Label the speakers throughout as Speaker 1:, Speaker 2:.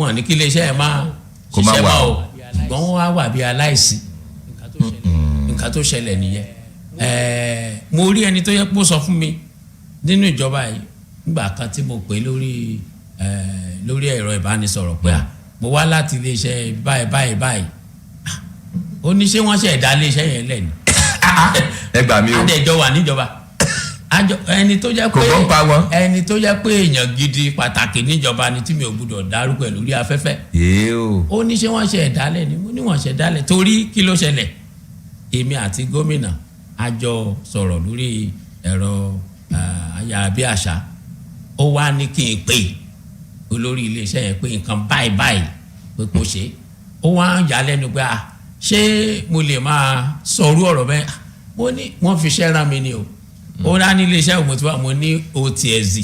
Speaker 1: wọn ní kí iléeṣẹ́ ẹ̀ máa ṣiṣẹ́ mọ́ o ṣùgbọ́n wọ́n wá wà bí aláìsí nǹkan tó ṣẹlẹ̀ nìyẹn. Mo rí ẹni tó yẹ kó sọ fún mi nínú ìjọba yìí nígbà kan tí mo pè lórí ẹ̀rọ ìbánisọ̀rọ̀ pé mo wá láti iléeṣẹ́ báyìí ó ní ṣé wọ́n ṣe ẹ̀dá iléeṣẹ́ yẹn lẹ̀ ni.
Speaker 2: ẹ gbà mí o.
Speaker 1: adẹjọ wà níjọba ẹni tó jẹ́ pé èèyàn gidi pàtàkì níjọba ni tí mi ò gbọ́dọ̀ dárúkọ ẹ̀ lórí afẹ́fẹ́. ó ní ṣé wọ́n ṣe ẹ̀dá lẹ̀ ni mo ní wọ́n ṣe ẹ̀dá lẹ̀ torí kí ló ṣẹlẹ̀ èmi àti gómìnà a jọ sọ̀rọ̀ lórí ẹ̀rọ ayárabíàṣá ó wá ní kí n pè olórí iléeṣẹ́ yẹn pé nǹkan báyìí pé kò ṣe ó wá ń yà lẹ́nu pé ṣé mo lè máa sọrú ọ̀rọ̀ bẹ́ẹ̀ mo ní wọ́n fi ṣẹ́ rán mi ni o ó rá ní iléeṣẹ́ òmùtúwà mo ní OTSD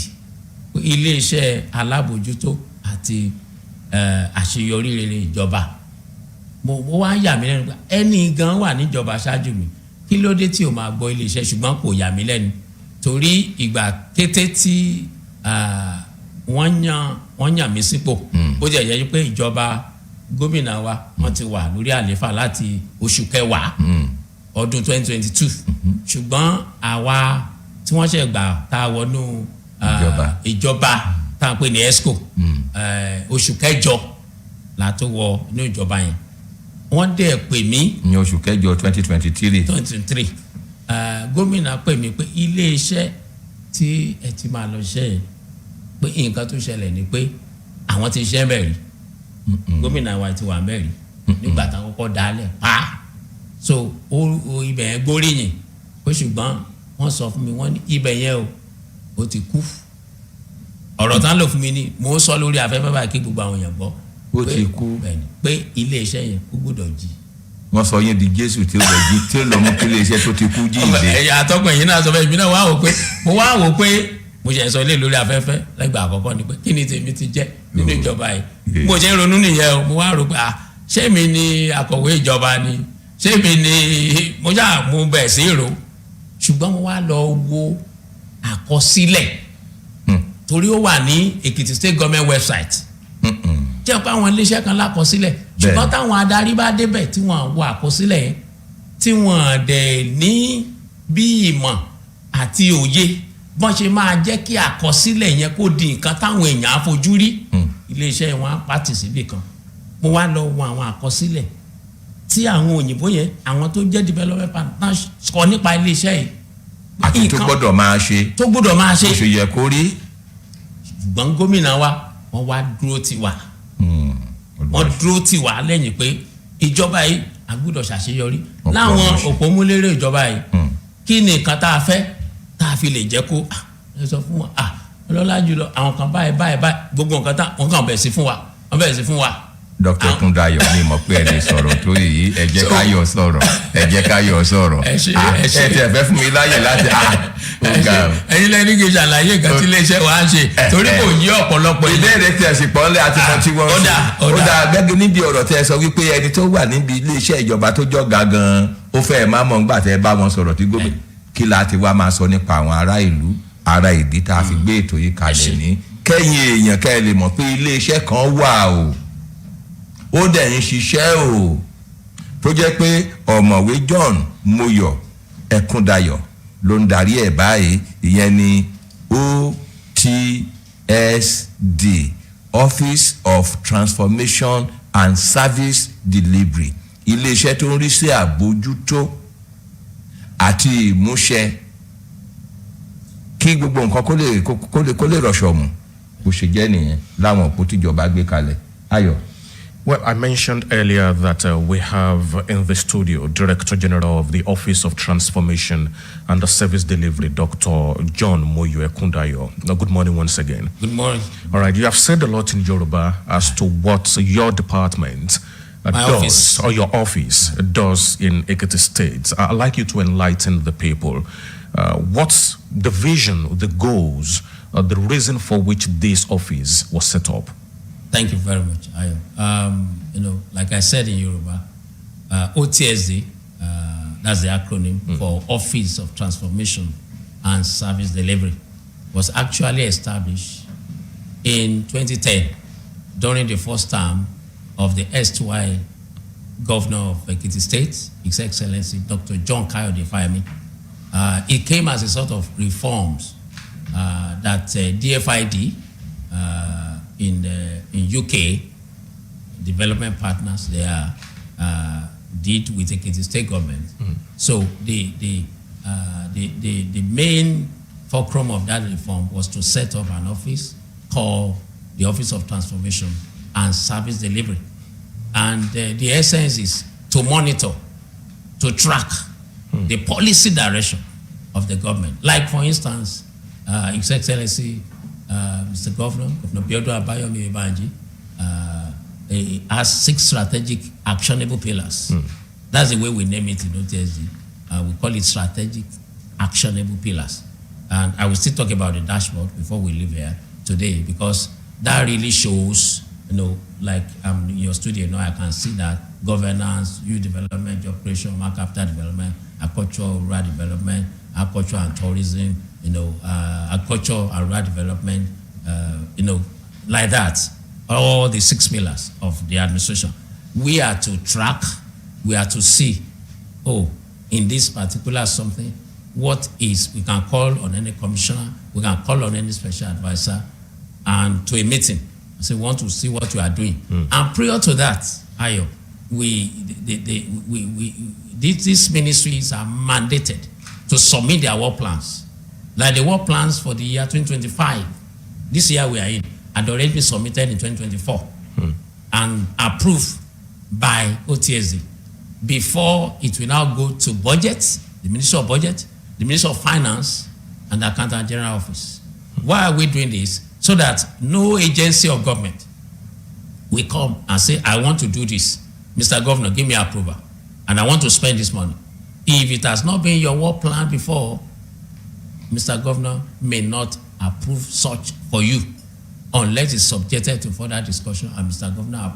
Speaker 1: iléeṣẹ́ alábòjútó àti àṣeyọrí rere ìjọba mo wá ń yà mí lẹ́nu pé ẹni gan wà níjọba ṣáájú mi kí ló dé tí o máa gbọ́ iléeṣẹ́ ṣùgbọ́n kò yà mí lẹ́nu torí ìgbà kété tí wọ́n yàn mí sípò bó jẹ́ yẹ pé ìjọba gómìnà wa wọ́n ti wà lórí àlééfà láti oṣù kẹwàá ọdún 2022 ṣùgbọ́n àwa tí wọ́n ṣe gbà tá a wọnú ìjọba tá a pè ní ESCO oṣù kẹjọ la tó wọ inú ìjọba yẹn wọ́n dẹ̀ pè mí.
Speaker 2: ní oṣù kẹjọ 2023.
Speaker 1: gómìnà pè mí pé iléeṣẹ́ tí ẹ ti máa lọ ṣe é pé nǹkan tó ṣẹlẹ̀ ni pé àwọn ti ṣe bẹ́ẹ̀ rí gómìnà wa ti wà bẹ́ẹ̀ rí nígbà táwọn kọ́kọ́ dálẹ̀ pa so ibẹ̀ yẹn gbóríyìn pé ṣùgbọ́n wọ́n sọ fún mi wọ́n ní ibẹ̀ yẹn ó ti kú ọ̀rọ̀ tán lò fún mi ni mò ń sọ lórí afẹ́fẹ́ báyìí kí gbogbo àwọn èèyàn gbọ́
Speaker 2: ó ti kú
Speaker 1: pé iléeṣẹ́ yẹn ó gbọ́dọ̀ jí.
Speaker 2: wọ́n sọ yín di Jésù tí ó lọ jí tí ó lọ mú kí iléeṣẹ́ tó ti kú jí ìdè.
Speaker 1: ẹ̀yà àtọ́kùn yìí náà sọ fẹ́ mi náà wá wò pé mo ṣe sọ ilé lórí afẹ́fẹ́ lẹ́gbàá àkọ́kọ́ ni pé kí ni tèmi ti jẹ́ nínú ìjọba yìí mo ṣe ń ronú nìyẹn o mo wá rò pé ṣé mi ni akọ̀wé ìjọba ni ṣé mi ni mo ṣáà mú bẹ̀ sí ìró ṣùgbọ́n mo wá lọ wo àkọsílẹ̀ torí ó wà ní Ekiti State Government website jẹ́ pé àwọn iléeṣẹ́ kan lákọsílẹ̀ ṣùgbọ́n táwọn adarí bá débẹ̀ tí wọ́n wo àkọsílẹ̀ yẹn tí wọ́n dẹ̀ ní bí ìmọ̀ àti òye bọ́n ṣe máa jẹ́ kí àkọsílẹ̀ yẹn kó di nǹkan táwọn èèyàn á fojú rí iléeṣẹ́ wọn á pàtì síbì kan mo wá lọ wo àwọn àkọsílẹ̀ tí àwọn òyìnbó yẹn àwọn tó jẹ́ development partner sọ nípa iléeṣẹ́ yìí.
Speaker 2: àti tó gbọ́dọ̀ máa ṣe bó ṣe yẹ kó rí.
Speaker 1: ṣùgbọ́n gómìnà wa wọ́n wá dúró tì wá wọ́n dúró tì wá lẹ́yìn pé ìjọba yìí a gbọ́dọ̀ ṣàṣeyọrí láwọn òpómúlérè ìjọba yìí kí ni nǹkan tá a fẹ́ tá a fi lè jẹ́ kó ẹ sọ fún wa ọlọ́lá jùlọ àwọn kan báyìí gbogbo nǹkan tá wọ́n kàn bẹ̀rẹ̀ sí fún wa.
Speaker 2: Dr. Túndayọ̀ ni mo pé ẹni sọ̀rọ̀ tó yìí ẹ jẹ́ káyọ̀ sọ̀rọ̀ ẹ tẹ̀ fẹ́ fún mi láyè láti
Speaker 1: ẹ̀yin lẹ́ni kì í ṣàlàyé nǹkan tí iléeṣẹ́ wa ń ṣe torí kò yí ọ̀pọ̀lọpọ̀
Speaker 2: ìbéèrè tí ẹ sì pọ̀ ńlẹ̀ àti mọ̀ tí wọ́n ń ṣe ó dà gẹ́gẹ́ níbi ọ̀rọ̀ tí ẹ sọ wípé ẹni tó wà níbi iléeṣẹ́ ìjọba tó jọ̀gá gan-an ó fẹ́ máa mọ̀ ńgbà tẹ́ bá wọn sọ̀rọ̀ tí gómìnà kí la ti wá máa sọ nípa àwọn ará ìlú ara ìdí tá a fi gbé ètò yìí kalẹ̀ ní kẹ́yìn èèyàn kẹ́ ẹ lè mọ̀ pé iléeṣẹ́ kan wà ó dẹ̀ ń ṣiṣẹ́ o tó jẹ́ pé ọ̀mọ̀wé John Moyo Ekundayọ̀ ló ń darí ẹ̀ báyìí ìyẹn ni OTSD Office of Transformation and Service Delivery iléeṣẹ́ tó ń rí sí àbójútó àti ìmúṣẹ kí gbogbo nǹkan kó lè rọ̀ṣọ̀ mù bó ṣe jẹ́ nìyẹn láwọn òpó tíjọba gbé kalẹ̀. Ayọ̀.
Speaker 3: Well, I mentioned earlier that we have in the studio Director General of the Office of Transformation and the Service Delivery, Dr. John Moyo Ekundayo. Now, good morning once again.
Speaker 1: Good morning.
Speaker 3: All right, you have said a lot in Yoruba as to what your department does, or your office does in Ekiti State. I'd like you to enlighten the people. What's the vision, the goals, the reason for which this office was set up?
Speaker 1: Thank you very much, Ayo. Like I said in Yoruba, OTSD, that's the acronym for Office of Transformation and Service Delivery, was actually established in 2010 during the first term of the erstwhile governor of Ekiti State, His Excellency Dr. John Kayode Fayemi. It came as a sort of reforms that DFID in UK, development partners, they did with Ekiti State government. So the main fulcrum of that reform was to set up an office called the Office of Transformation and Service Delivery. And the essence is to monitor, to track the policy direction of the government. Like, for instance, His Excellency, Mr. Governor Biodun Adeyandun, has 6 strategic actionable pillars. That's the way we name it in OTSD. We call it strategic actionable pillars. And I will still talk about the dashboard before we leave here today, because that really shows, like I'm in your studio now, I can see that governance, youth development, job creation, human capital development, agriculture, rural development, agriculture and tourism, agriculture and rural development, like that. All the 6 pillars of the administration. We are to track, we are to see, in this particular something, what is, we can call on any commissioner, we can call on any special advisor, and to a meeting. So we want to see what you are doing. And prior to that, Ayo, these ministries are mandated to submit their work plans. Like the work plans for the year 2025, this year we are in, had already been submitted in 2024 and approved by OTSD before it will now go to budget, the Ministry of Budget, the Ministry of Finance, and the Accountant General Office. Why are we doing this? So that no agency of government will come and say, I want to do this. Mr. Governor, give me approval, and I want to spend this money. If it has not been your work plan before, Mr. Governor may not approve such for you, unless it's subjected to further discussion, and Mr. Governor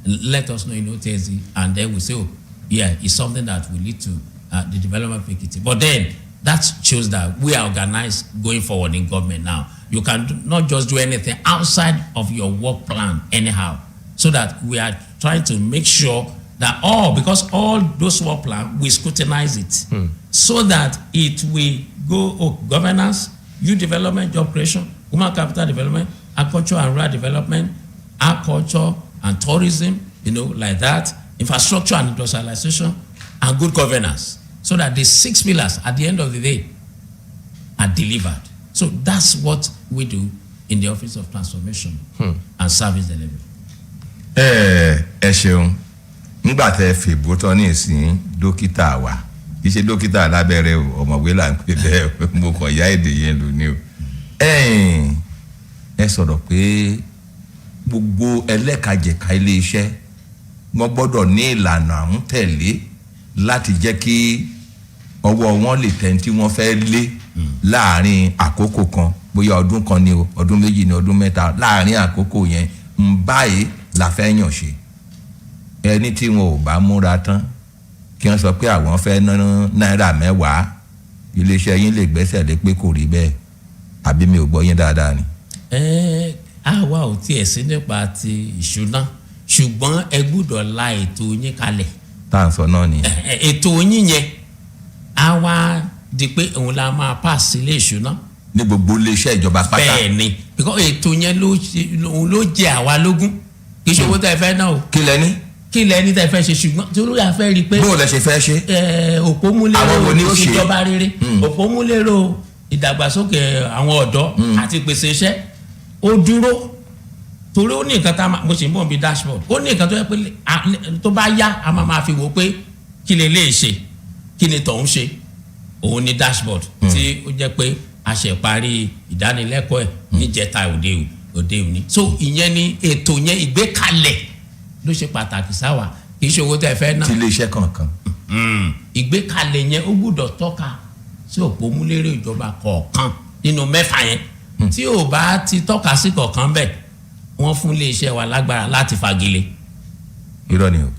Speaker 1: let us know in OTSD, and then we say, it's something that will lead to the development of Ekiti. But then that shows that we are organized going forward in government now. You can not just do anything outside of your work plan anyhow, so that we are trying to make sure that because all those work plans, we scrutinize it, so that it will go governance, youth development, job creation, human capital development, agriculture and rural development, agriculture and tourism, like that, infrastructure and industrialization, and good governance, so that the 6 pillars at the end of the day are delivered. So that's what we do in the Office of Transformation and Service Delivery.
Speaker 2: Ẹ ṣeun, nígbà tẹ́ fìbò tán ní ìsìn dókítà wa, kì í ṣe dókítà lábẹ́rẹ́ o, ọ̀mọ̀wé là ń pè bẹ́ẹ̀, mo kàn yá èdè yẹn lò ní o. Ẹ sọ̀rọ̀ pé gbogbo ẹlẹ́kajẹ̀ka ilé iṣẹ́ wọ́n gbọ́dọ̀ ní ìlànà àwọn tẹ̀lé láti jẹ́ kí ọwọ́ wọn lè tẹ̀ tí wọ́n fẹ́ lé láàrin àkókò kan, bóyá ọdún kan ni o, ọdún méjì ni, ọdún mẹ́ta, láàrin àkókò yẹn ń báyìí la fẹ́ yàn ṣe. Ẹni tí wọn ò bá múra tán kí wọ́n sọ pé àwọn fẹ́ ná náírà 10, iléeṣẹ́ yín lè gbẹ́sẹ̀ lé pé kò rí bẹ́ẹ̀, àbí mi ò gbọ́ yín dáadáa ni.
Speaker 1: Àwa ò tiẹ̀ sí nípa ti ìṣúná, ṣùgbọ́n ẹ gbọ́dọ̀ la ètò yín kalẹ̀.
Speaker 2: Tá à ń sọ náà ni.
Speaker 1: Ètò yín yẹn àwa di pé òun la máa pass ilé ìṣúná.
Speaker 2: Ní gbogbo iléeṣẹ́ ìjọba pátá.
Speaker 1: Bẹ́ẹ̀ ni, because ètò yẹn ló jẹ àwa lógún, kì í ṣe owó tẹ́ ẹ fẹ́ náà o.
Speaker 2: Kí lẹ́ni?
Speaker 1: Kí lẹ́ni tẹ́ ẹ fẹ́ ṣe, ṣùgbọ́n tí olóyè afẹ́ rí i pé.
Speaker 2: Bó o lẹ ṣe fẹ́ ṣe?
Speaker 1: Òpómúlérò ìjọba rere, òpómúlérò ìdàgbàsókè àwọn ọ̀dọ́ àti pèsè iṣẹ́ ó dúró, torí ó ní nǹkan tá mo ṣe ń bọ̀ bí dashboard, ó ní nǹkan tó yẹ pé tó bá yá a máa fi wò pé kí lè lè ṣe, kí ni tọ̀hún ṣe, òun ni dashboard tí ó jẹ́ pé a ṣe parí ìdánilẹ́kọ̀ọ́ ẹ̀ níjẹta òde òní. So ìyẹn ni ètò yẹn ìgbékalẹ̀ ló ṣe pàtàkì sáwà, kì í ṣe owó tẹ́ fẹ́ náà.
Speaker 2: Ti iléeṣẹ́ kankan.
Speaker 1: Ìgbékalẹ̀ yẹn ó gbọ́dọ̀ tọ́ka sí òpómúlérò ìjọba kọ̀ọ̀kan nínú 6 yẹn. Tí ò bá ti tọ́ka sí kọ̀ọ̀kan bẹ́ẹ̀, wọ́n fún iléeṣẹ́ wa lágbára láti fagilé.
Speaker 2: Irọ́ ni o.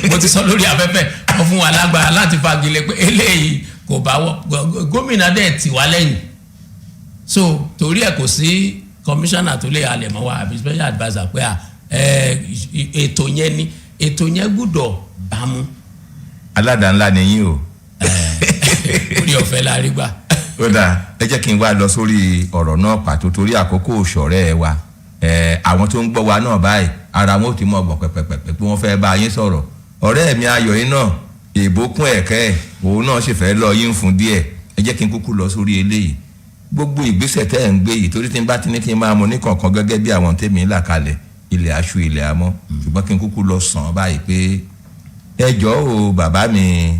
Speaker 1: Mo ti sọ lórí afẹ́fẹ́, wọ́n fún wa lágbára láti fagilé pé eléyìí kò bá wọ́, gómìnà dẹ̀ tì wá lẹ́yìn. So torí ẹ̀ kò sí kọmíṣánná tó lè halẹ̀ mọ́ wa àbí special adviser pé ètò yẹn gbúdọ̀ bámu.
Speaker 2: aládàá ńlá ni yín o.
Speaker 1: orí ọ̀fẹ́ la rí gbà.
Speaker 2: ó dáa ẹ jẹ́ kí n wá lọ sórí ọ̀rọ̀ náà pàtó torí àkókò òṣọ̀rẹ́ ẹ wa àwọn tó ń gbọ́ wa náà báyìí ara wọn ò ti mọ̀ ọ̀gbọ̀n pẹ̀pẹ̀pẹ̀ pé wọ́n fẹ́ bá yín sọ̀rọ̀ ọ̀rẹ́ mi ayọ̀ yín náà èèbó kún ẹ̀kẹ́ òun náà sì fẹ́ lọ yín fún díẹ̀ ẹ jẹ́ kí n kúkú lọ sórí eléyìí gbogbo ìgbésẹ̀ tẹ́ ẹ̀ ń gbé yìí torí tí n bá ti ní kí n máa mọ ní kọ̀ọ̀kan gẹ́gẹ́ bí àwọn tèmi là kalẹ̀ ilẹ̀ aṣọ ilẹ̀ amọ́ ṣùgbọ́n kí n kúkú lọ sàn báyìí pé ẹjọ́ o bàbá mi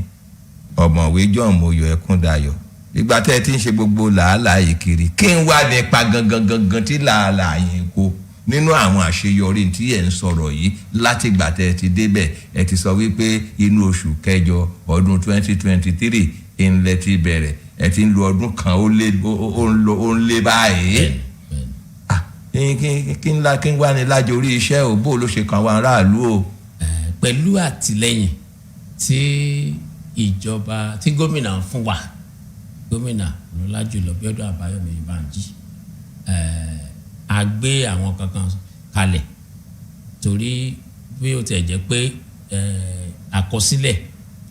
Speaker 2: ọ̀mọ̀wé John Moyo Ẹkúndayọ̀ ìgbà tẹ́ ẹ ti ń ṣe gbogbo làálàá yìí kiri kí n wá nípa gangan tí làálàá yìí kó nínú àwọn àṣeyọrí tí ẹ ń sọ̀rọ̀ yìí láti ìgbà tẹ́ ẹ ti débẹ̀ ẹ ti sọ wípé inú oṣù kẹjọ ọdún 2023 ìnlẹ̀ ti bẹ̀rẹ̀ ẹ ti ń lo ọdún kan ó ń lé báyìí kí n wá ní lájọ orí iṣẹ́ ò bó ló ṣe kàn wá aráàlú o.
Speaker 1: pẹ̀lú àtìlẹ́yìn tí ìjọba tí gómìnà ń fún wa gómìnà Ọlájùlọ Biodun Adeyandun a gbé àwọn kankan kalẹ̀ torí bí ó tẹ̀ jẹ́ pé àkọsílẹ̀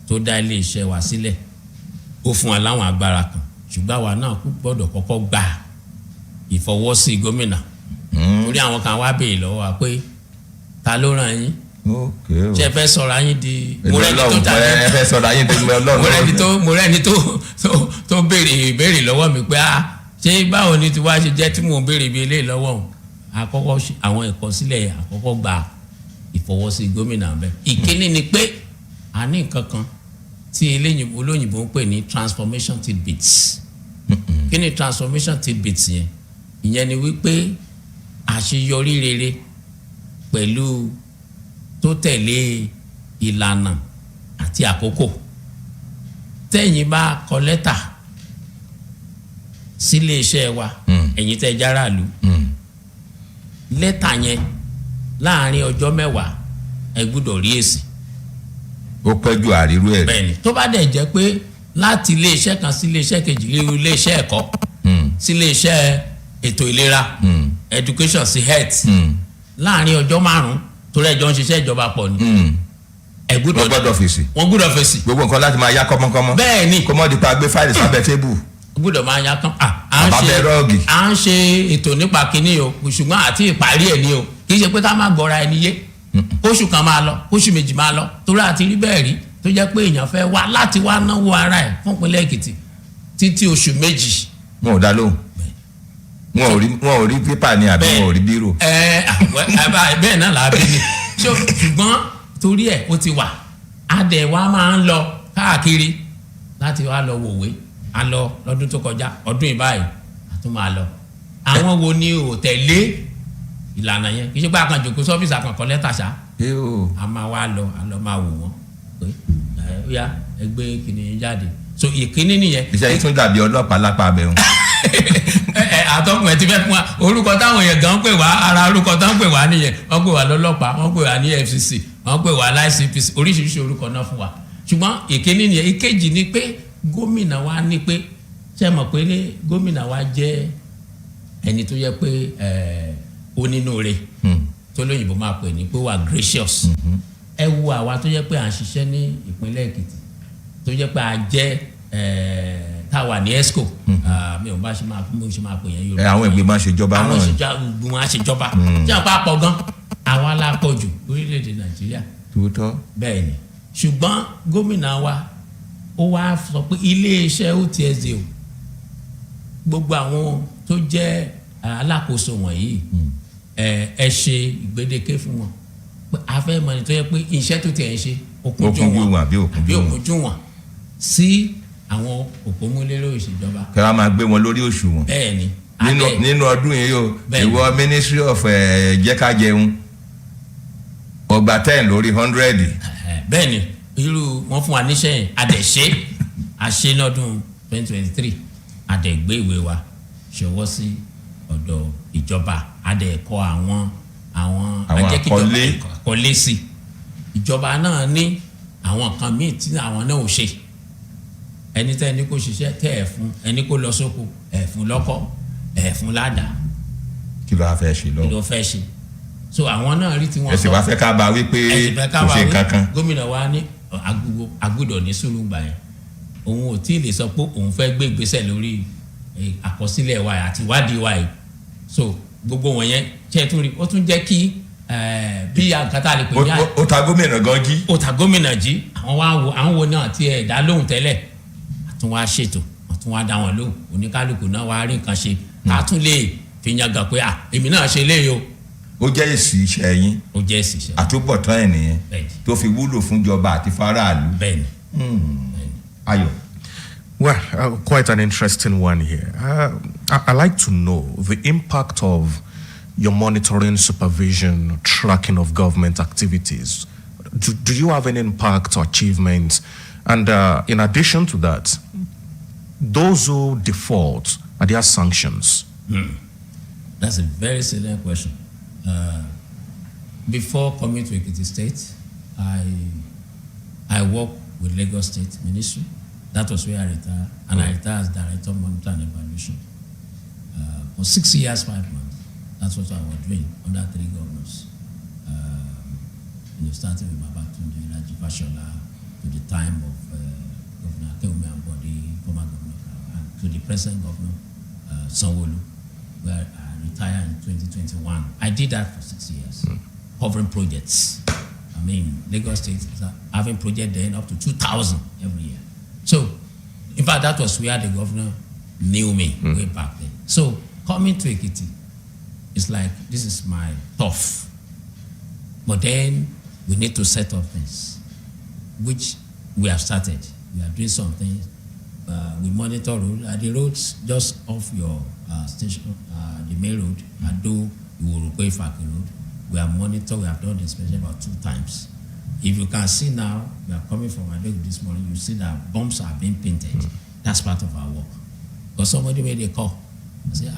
Speaker 1: tó dá iléeṣẹ́ wa sílẹ̀ ó fún wa láwọn agbára kan ṣùgbọ́n àwa náà gbọ́dọ̀ kọ́kọ́ gba ìfọwọ́sí gómìnà torí àwọn kan wá béèrè lọ́wọ́ wa pé ta ló rán yín ṣe fẹ́ sọ̀rọ̀ ayín di mọ̀rẹ́ni tó tàbí
Speaker 2: ẹ fẹ́ sọ̀rọ̀ ayín di Ọlọ́run
Speaker 1: mọ̀rẹ́ni tó béèrè ìbéèrè lọ́wọ́ mi pé ṣé báwo ni tiwa ṣe jẹ́ tí mò ń béèrè bí eléyìí lọ́wọ́ òun àkọ́kọ́ àwọn ìkọsílẹ̀ àkọ́kọ́ gba ìfọwọ́sí gómìnà bẹ́ẹ̀. ìkíní ni pé a ní nǹkan kan tí olóyìnbó ń pè ní transformation tidbits. kí ni transformation tidbits yẹn? ìyẹn ni wípé àṣeyọrí rere pẹ̀lú tó tẹ̀lé ìlànà àti àkókò. tẹ́yìn bá kọ lẹ́tà sílé iṣẹ́ wa ẹ̀yin tẹ́ járàlú lẹ́tà yẹn láàrin ọjọ́ 10 ẹ gbọ́dọ̀ rí èsì.
Speaker 2: ó pẹ́ ju àrírú ẹ̀.
Speaker 1: bẹ́ẹ̀ni tó bá dẹ̀ jẹ́ pé láti ilé iṣẹ́ kan sí ilé iṣẹ́ kejì ilé iṣẹ́ ẹ̀kọ́ sí ilé iṣẹ́ ètò ìlera education sí health láàrin ọjọ́ 5 torí ẹjọ́ ń ṣiṣẹ́ ìjọba pọ̀ ni ẹ gbọ́dọ̀
Speaker 2: fèsì.
Speaker 1: wọ́n gbọ́dọ̀ fèsì.
Speaker 2: gbogbo nǹkan láti máa yá kọ́mọ́kọ́mọ́.
Speaker 1: bẹ́ẹ̀ni
Speaker 2: kó mọ́ di pa gbé fáìlì sábẹ́ tébù.
Speaker 1: gbọ́dọ̀ máa yá tán. à ń ṣe ètò nípa kínní o ṣùgbọ́n àti ìparí ẹ̀ ni o kì í ṣe pé ká má gbọ́ra ẹni yé oṣù kan máa lọ oṣù méjì máa lọ torí àti rí bẹ́ẹ̀ rí tó jẹ́ pé èèyàn fẹ́ wá láti wá náwó ara ẹ̀ fún ìpínlẹ̀ Èkìtì títí oṣù méjì.
Speaker 2: wọn ò dá lóhùn wọn ò rí pépà ni àbí wọn ò rí bírò.
Speaker 1: bẹ́ẹ̀ náà làá bí ni ṣùgbọ́n torí ẹ̀ ó ti wà adẹ̀ wa máa ń lọ káàkiri láti wá lọ wòwe a lọ lọ́dún tó kọjá ọdún ìbáyìí a tún máa lọ àwọn wo ni ò tẹ̀lé ìlànà yẹn kì í ṣe pé àkànjò kó sọ́fíìsì àkànkọ́ lẹ́tà ṣá a máa wá lọ a lọ máa wò wọ́n pé ó yá ẹgbẹ́ kìnìún jáde so ìkíní nìyẹn.
Speaker 2: iṣẹ́ yìí tún dàbí ọlọ́pàá lápá abẹ́hùn.
Speaker 1: àtọkùn ẹ ti fẹ́ fún wa orúkọ táwọn èèyàn gan pè wá ara orúkọ táwọn pè wá nìyẹn wọ́n pè wá lọ́lọ́pàá wọ́n pè wá ní FCC wọ́n pè wá láìCPC oríṣiríṣi orúkọ náà fún wa ṣùgbọ́n ìkíní nìyẹn ìkejì ni pé gómìnà wa ní pé ṣe mọ̀ pé gómìnà wa jẹ́ ẹni tó yẹ pé onínúure tó lóyìnbó máa pè ní pé wà gracious ẹ wo àwa tó yẹ pé à ń ṣiṣẹ́ ní ìpínlẹ̀ Èkìtì tó yẹ pé a jẹ́ táwa ní ESCO mi ò bá ṣe máa pè yẹn Yorùbá.
Speaker 2: àwọn ìgbìmọ̀ àṣejọba náà
Speaker 1: àwọn ìgbìmọ̀ àṣejọba tí wọ́n bá pọ̀ gan àwa la pọ̀ jù orílẹ̀-èdè Nàìjíríà.
Speaker 2: tòótọ́.
Speaker 1: bẹ́ẹ̀ ni ṣùgbọ́n gómìnà wa ó wá sọ pé iléeṣẹ́ OTSD o gbogbo àwọn tó jẹ́ alákòóso wọ̀nyí ẹ ṣe ìgbédeke fún wọn pé a fẹ́ mọ̀ ní tó yẹ pé iṣẹ́ tó tiẹ̀ ń ṣe òkúnjú wọn àbí òkúnjú wọn sí àwọn òpómúlérò ìṣèjọba.
Speaker 2: kí wọ́n máa gbé wọn lórí òṣùwọ̀n.
Speaker 1: bẹ́ẹ̀ ni.
Speaker 2: nínú ọdún yìí o ìwọ Ministry of jẹ́kájẹun ọgbà 10 lórí 100.
Speaker 1: bẹ́ẹ̀ ni irú wọn fún wa níṣẹ́ yẹn adẹ̀ṣe àṣẹ lọ́dún 2023 adẹ̀gbé ìwé wa ṣọwọ́ sí ọ̀dọ̀ ìjọba adẹ̀kọ́ àwọn ajẹ́kíjọba kọ́lé sí ìjọba náà ní àwọn kan míì tí àwọn náà ò ṣe ẹni tẹ́ ẹni kó ṣiṣẹ́ tẹ́ ẹ̀ fún ẹni kó lọ sóko ẹ̀ fún lọ́kọ́ ẹ̀ fún ládàá.
Speaker 2: kí ló wá fẹ́ ṣe lọ.
Speaker 1: kí ló fẹ́ ṣe so àwọn náà rí tí wọ́n sọ.
Speaker 2: ẹ̀sìn wá fẹ́ ká bá wí pé kò ṣe kankan.
Speaker 1: gómìnà wa ní agbọ́dọ̀ ní sùúrù gbà yẹn òun ò tí ì lè sọ pé òun fẹ́ gbé ìgbésẹ̀ lórí àkọsílẹ̀ wa àti ìwádìí wa yìí so gbogbo wọn yẹn ṣe tún rí ó tún jẹ́ kí bí àgàtà lè pè ní.
Speaker 2: ó ta gómìnà gan jí.
Speaker 1: ó ta gómìnà jí àwọn wo náà tí ẹ̀ dá lóhùn tẹ́lẹ̀ àtún wá ṣètò àtún wá dá wọn lóhùn oníkálukú náà wá rí nǹkan ṣe àtún lè fi yan gàn pé èmi náà ṣe léyìí o.
Speaker 2: ó jẹ́ èsì iṣẹ́ yín.
Speaker 1: ó jẹ́ èsì iṣẹ́.
Speaker 2: àtúbọ̀tán ẹ̀ nìyẹn tó fi wúlò fún ìjọba àti faraàlú.
Speaker 1: bẹ́ẹ̀ni.
Speaker 2: Ayo.
Speaker 3: Well, quite an interesting one here. I like to know the impact of your monitoring, supervision, tracking of government activities. Do you have any impact or achievements? And in addition to that, those who default, are there sanctions?
Speaker 1: That's a very salient question. Before coming to Ekiti State, I worked with Lagos State Ministry. That was where I retired, and I retired as Director of Monitoring and Evaluation. For 6 years, 5 months, that's what I was doing under 3 governors. Starting with Babatunde Raji Fashola to the time of Governor Akeumi Ambode, former Governor, and to the present Governor Sanwo-Olu, where I retired in 2021. I did that for 6 years, covering projects. I mean, Lagos State is having projects then up to 2,000 every year. So, in fact, that was where the governor knew me way back then. So, coming to Ekiti, it's like, this is my turf. But then, we need to set up things, which we have started. We are doing some things. We monitor roads. The roads just off your station, the main road, Ado, Iworokwe, Ifaki Road. We are monitoring. We have done the inspection about 2 times. If you can see now, we are coming from Ado this morning, you see that bombs are being painted. That's part of our work. Because somebody made a call and say,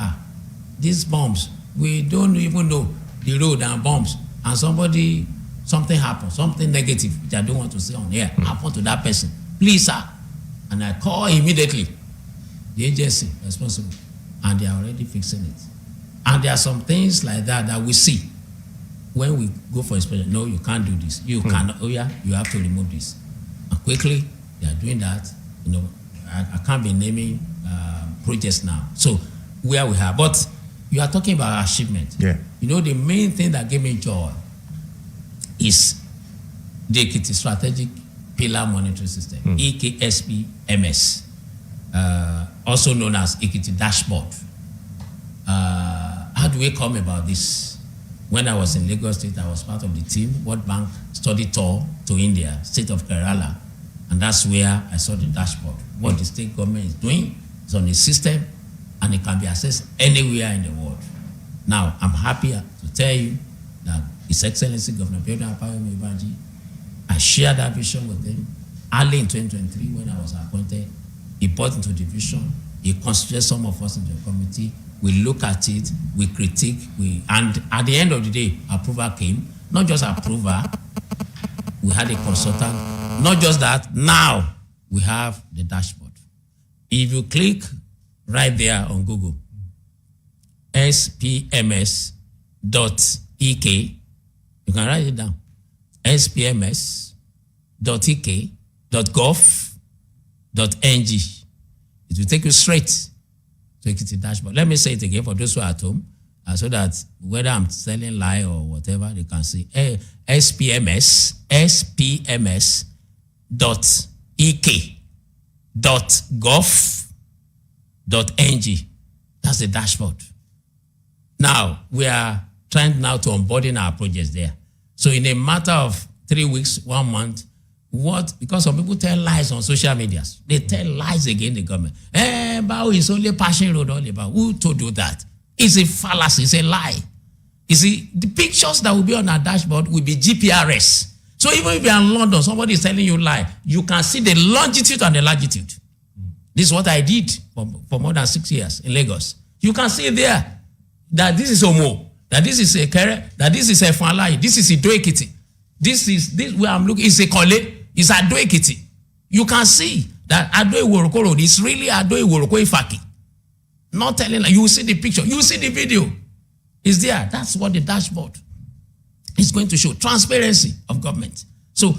Speaker 1: these bombs, we don't even know the road and bombs. And something happened, something negative, which I don't want to say on air, happened to that person. Please, sir. And I call immediately the agency responsible, and they are already fixing it. And there are some things like that we see when we go for inspection. No, you can't do this. You cannot. Oh yeah, you have to remove this. And quickly, they are doing that. You know, I can't be naming projects now. So where we have, but you are talking about achievement.
Speaker 3: Yeah.
Speaker 1: You know, the main thing that gave me joy is the Ekiti Strategic Pillar Monitoring System, EKSPMS, also known as Ekiti Dashboard. How do we come about this? When I was in Lagos State, I was part of the team, World Bank study tour to India, state of Kerala, and that's where I saw the dashboard. What the state government is doing is on the system, and it can be accessed anywhere in the world. Now, I'm happy to tell you that His Excellency Governor Biodun Adeyandun, I shared that vision with him early in 2023 when I was appointed. He brought into the vision, he constituted some of us in the committee. We look at it, we critique, and at the end of the day, approval came. Not just approval, we had a consultant. Not just that, now we have the dashboard. If you click right there on Google, spms.ek, you can write it down, spms.ek.gov.ng. It will take you straight to Ekiti dashboard. Let me say it again for those who are at home, so that whether I'm telling lie or whatever, they can see spms.ek.gov.ng. That's the dashboard. Now, we are trying now to onboarding our projects there. So in a matter of 3 weeks, 1 month, because some people tell lies on social media. They tell lies against the government. Bao is only passing road all about. Who told you that? It's a fallacy, it's a lie. You see, the pictures that will be on our dashboard will be GPRS. So even if you're in London, somebody is telling you a lie, you can see the longitude and the latitude. This is what I did for more than 6 years in Lagos. You can see there that this is Omo, that this is a Kere, that this is a Fanlai, this is Ido Ekiti. This where I'm looking is a Kole, it's Ado Ekiti. You can see that Ado Iworoko Road is really Ado Iworoko Ifaki. Not telling, you see the picture, you see the video. It's there. That's what the dashboard is going to show. Transparency of government. So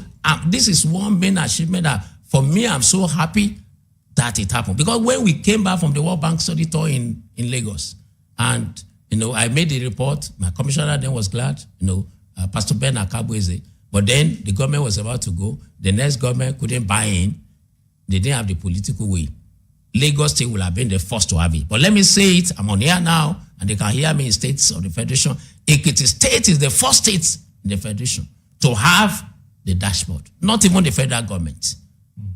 Speaker 1: this is one main achievement that for me, I'm so happy that it happened. Because when we came back from the World Bank study tour in Lagos, and I made the report, my commissioner then was glad, Pastor Ben Akabweze, but then the government was about to go. The next government couldn't buy in. They didn't have the political will. Lagos State will have been the first to have it. But let me say it, I'm on here now, and they can hear me in states of the Federation. Ekiti State is the first state in the Federation to have the dashboard, not even the federal government.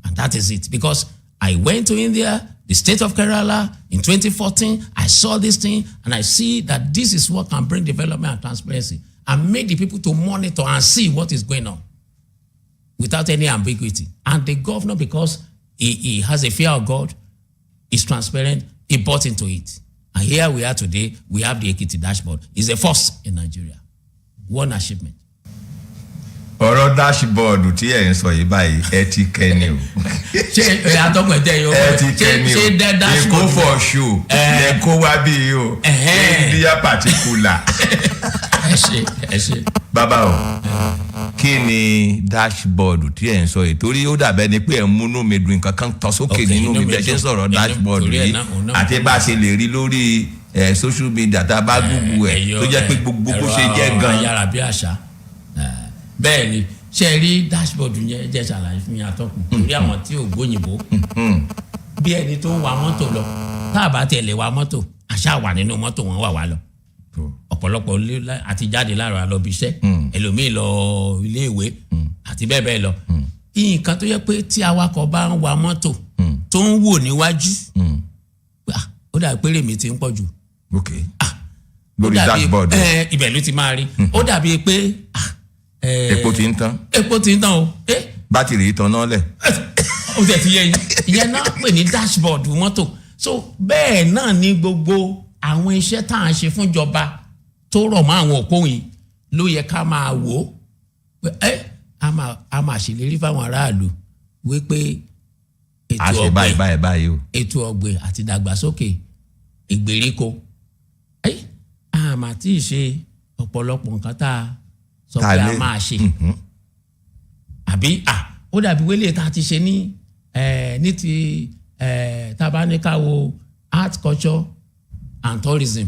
Speaker 1: And that is it. Because I went to India, the state of Kerala, in 2014, I saw this thing, and I see that this is what can bring development and transparency, and make the people to monitor and see what is going on without any ambiguity. And the governor, because he has a fear of God, is transparent, he bought into it. And here we are today, we have the Ekiti dashboard. It's the first in Nigeria. One achievement.
Speaker 2: ọ̀rọ̀ dashboard tí ẹ̀ ń sọ yìí báyìí ẹ ti kẹ́ni o.
Speaker 1: ṣé àtọ́kùn ẹ̀jẹ̀ yìí o.
Speaker 2: ẹ ti kẹ́ni o èkó for show ẹ kó wá bí yìí o india particular.
Speaker 1: ẹ ṣe.
Speaker 2: bàbá o kí ni dashboard tí ẹ̀ ń sọ yìí torí ó dàbẹ́ ni pé ẹ̀ ń múnú mi dùn nǹkan kan tọ́ sókè nínú mi bẹ́ẹ̀ ṣe ń sọ̀rọ̀ dashboard yìí àti bá a ṣe lè rí lórí social media tá a bá Google ẹ̀ tó jẹ́ pé gbogbo bó ṣe jẹ́ gan.
Speaker 1: yàrá bí àṣà bẹ́ẹ̀ ni ṣe rí dashboard yẹn jẹ́ ṣàlàyé fún yín atọ́kùn torí àwọn tí ò gbóyìnbó bí ẹni tó ń wa mọ́tò lọ tá a bá tẹ̀lé wa mọ́tò àṣà wà nínú mọ́tò wọn wà wá lọ ọ̀pọ̀lọpọ̀ àti jáde láàárọ̀ lọ bí iṣẹ́ ẹlòmíì lọ ilé ìwé àti bẹ́ẹ̀ bẹ́ẹ̀ lọ nǹkan tó yẹ pé tí awakọ̀ bá ń wa mọ́tò tó ń wò níwájú ó dàbí pé rèmi ti ń pọ̀ jù
Speaker 2: lórí dashboard
Speaker 1: ibẹ̀ ló ti máa rí ó dàbí pé
Speaker 2: epo ti ń tán.
Speaker 1: epo ti ń tán o.
Speaker 2: bátìrì tán náà lẹ̀.
Speaker 1: o tẹ̀ ti yẹ yín ìyẹn náà pè ní dashboard mọ́tò so bẹ́ẹ̀ náà ni gbogbo àwọn iṣẹ́ tá à ń ṣe fúnjọba tó rọ̀ mọ́ àwọn òpó yìí ló yẹ ká máa wò ó a máa ṣèlérí fáwọn aráàlú wípé ètò ọ̀gbìn ètò ọ̀gbìn àti ìdàgbàsókè ìgbèríko àmà tí ì ṣe ọ̀pọ̀lọpọ̀ nǹkan tá a sọ pé a máa ṣe àbí ó dàbí wẹ́lẹ̀ tá a ti ṣe ní ti tabanikawo art culture and tourism.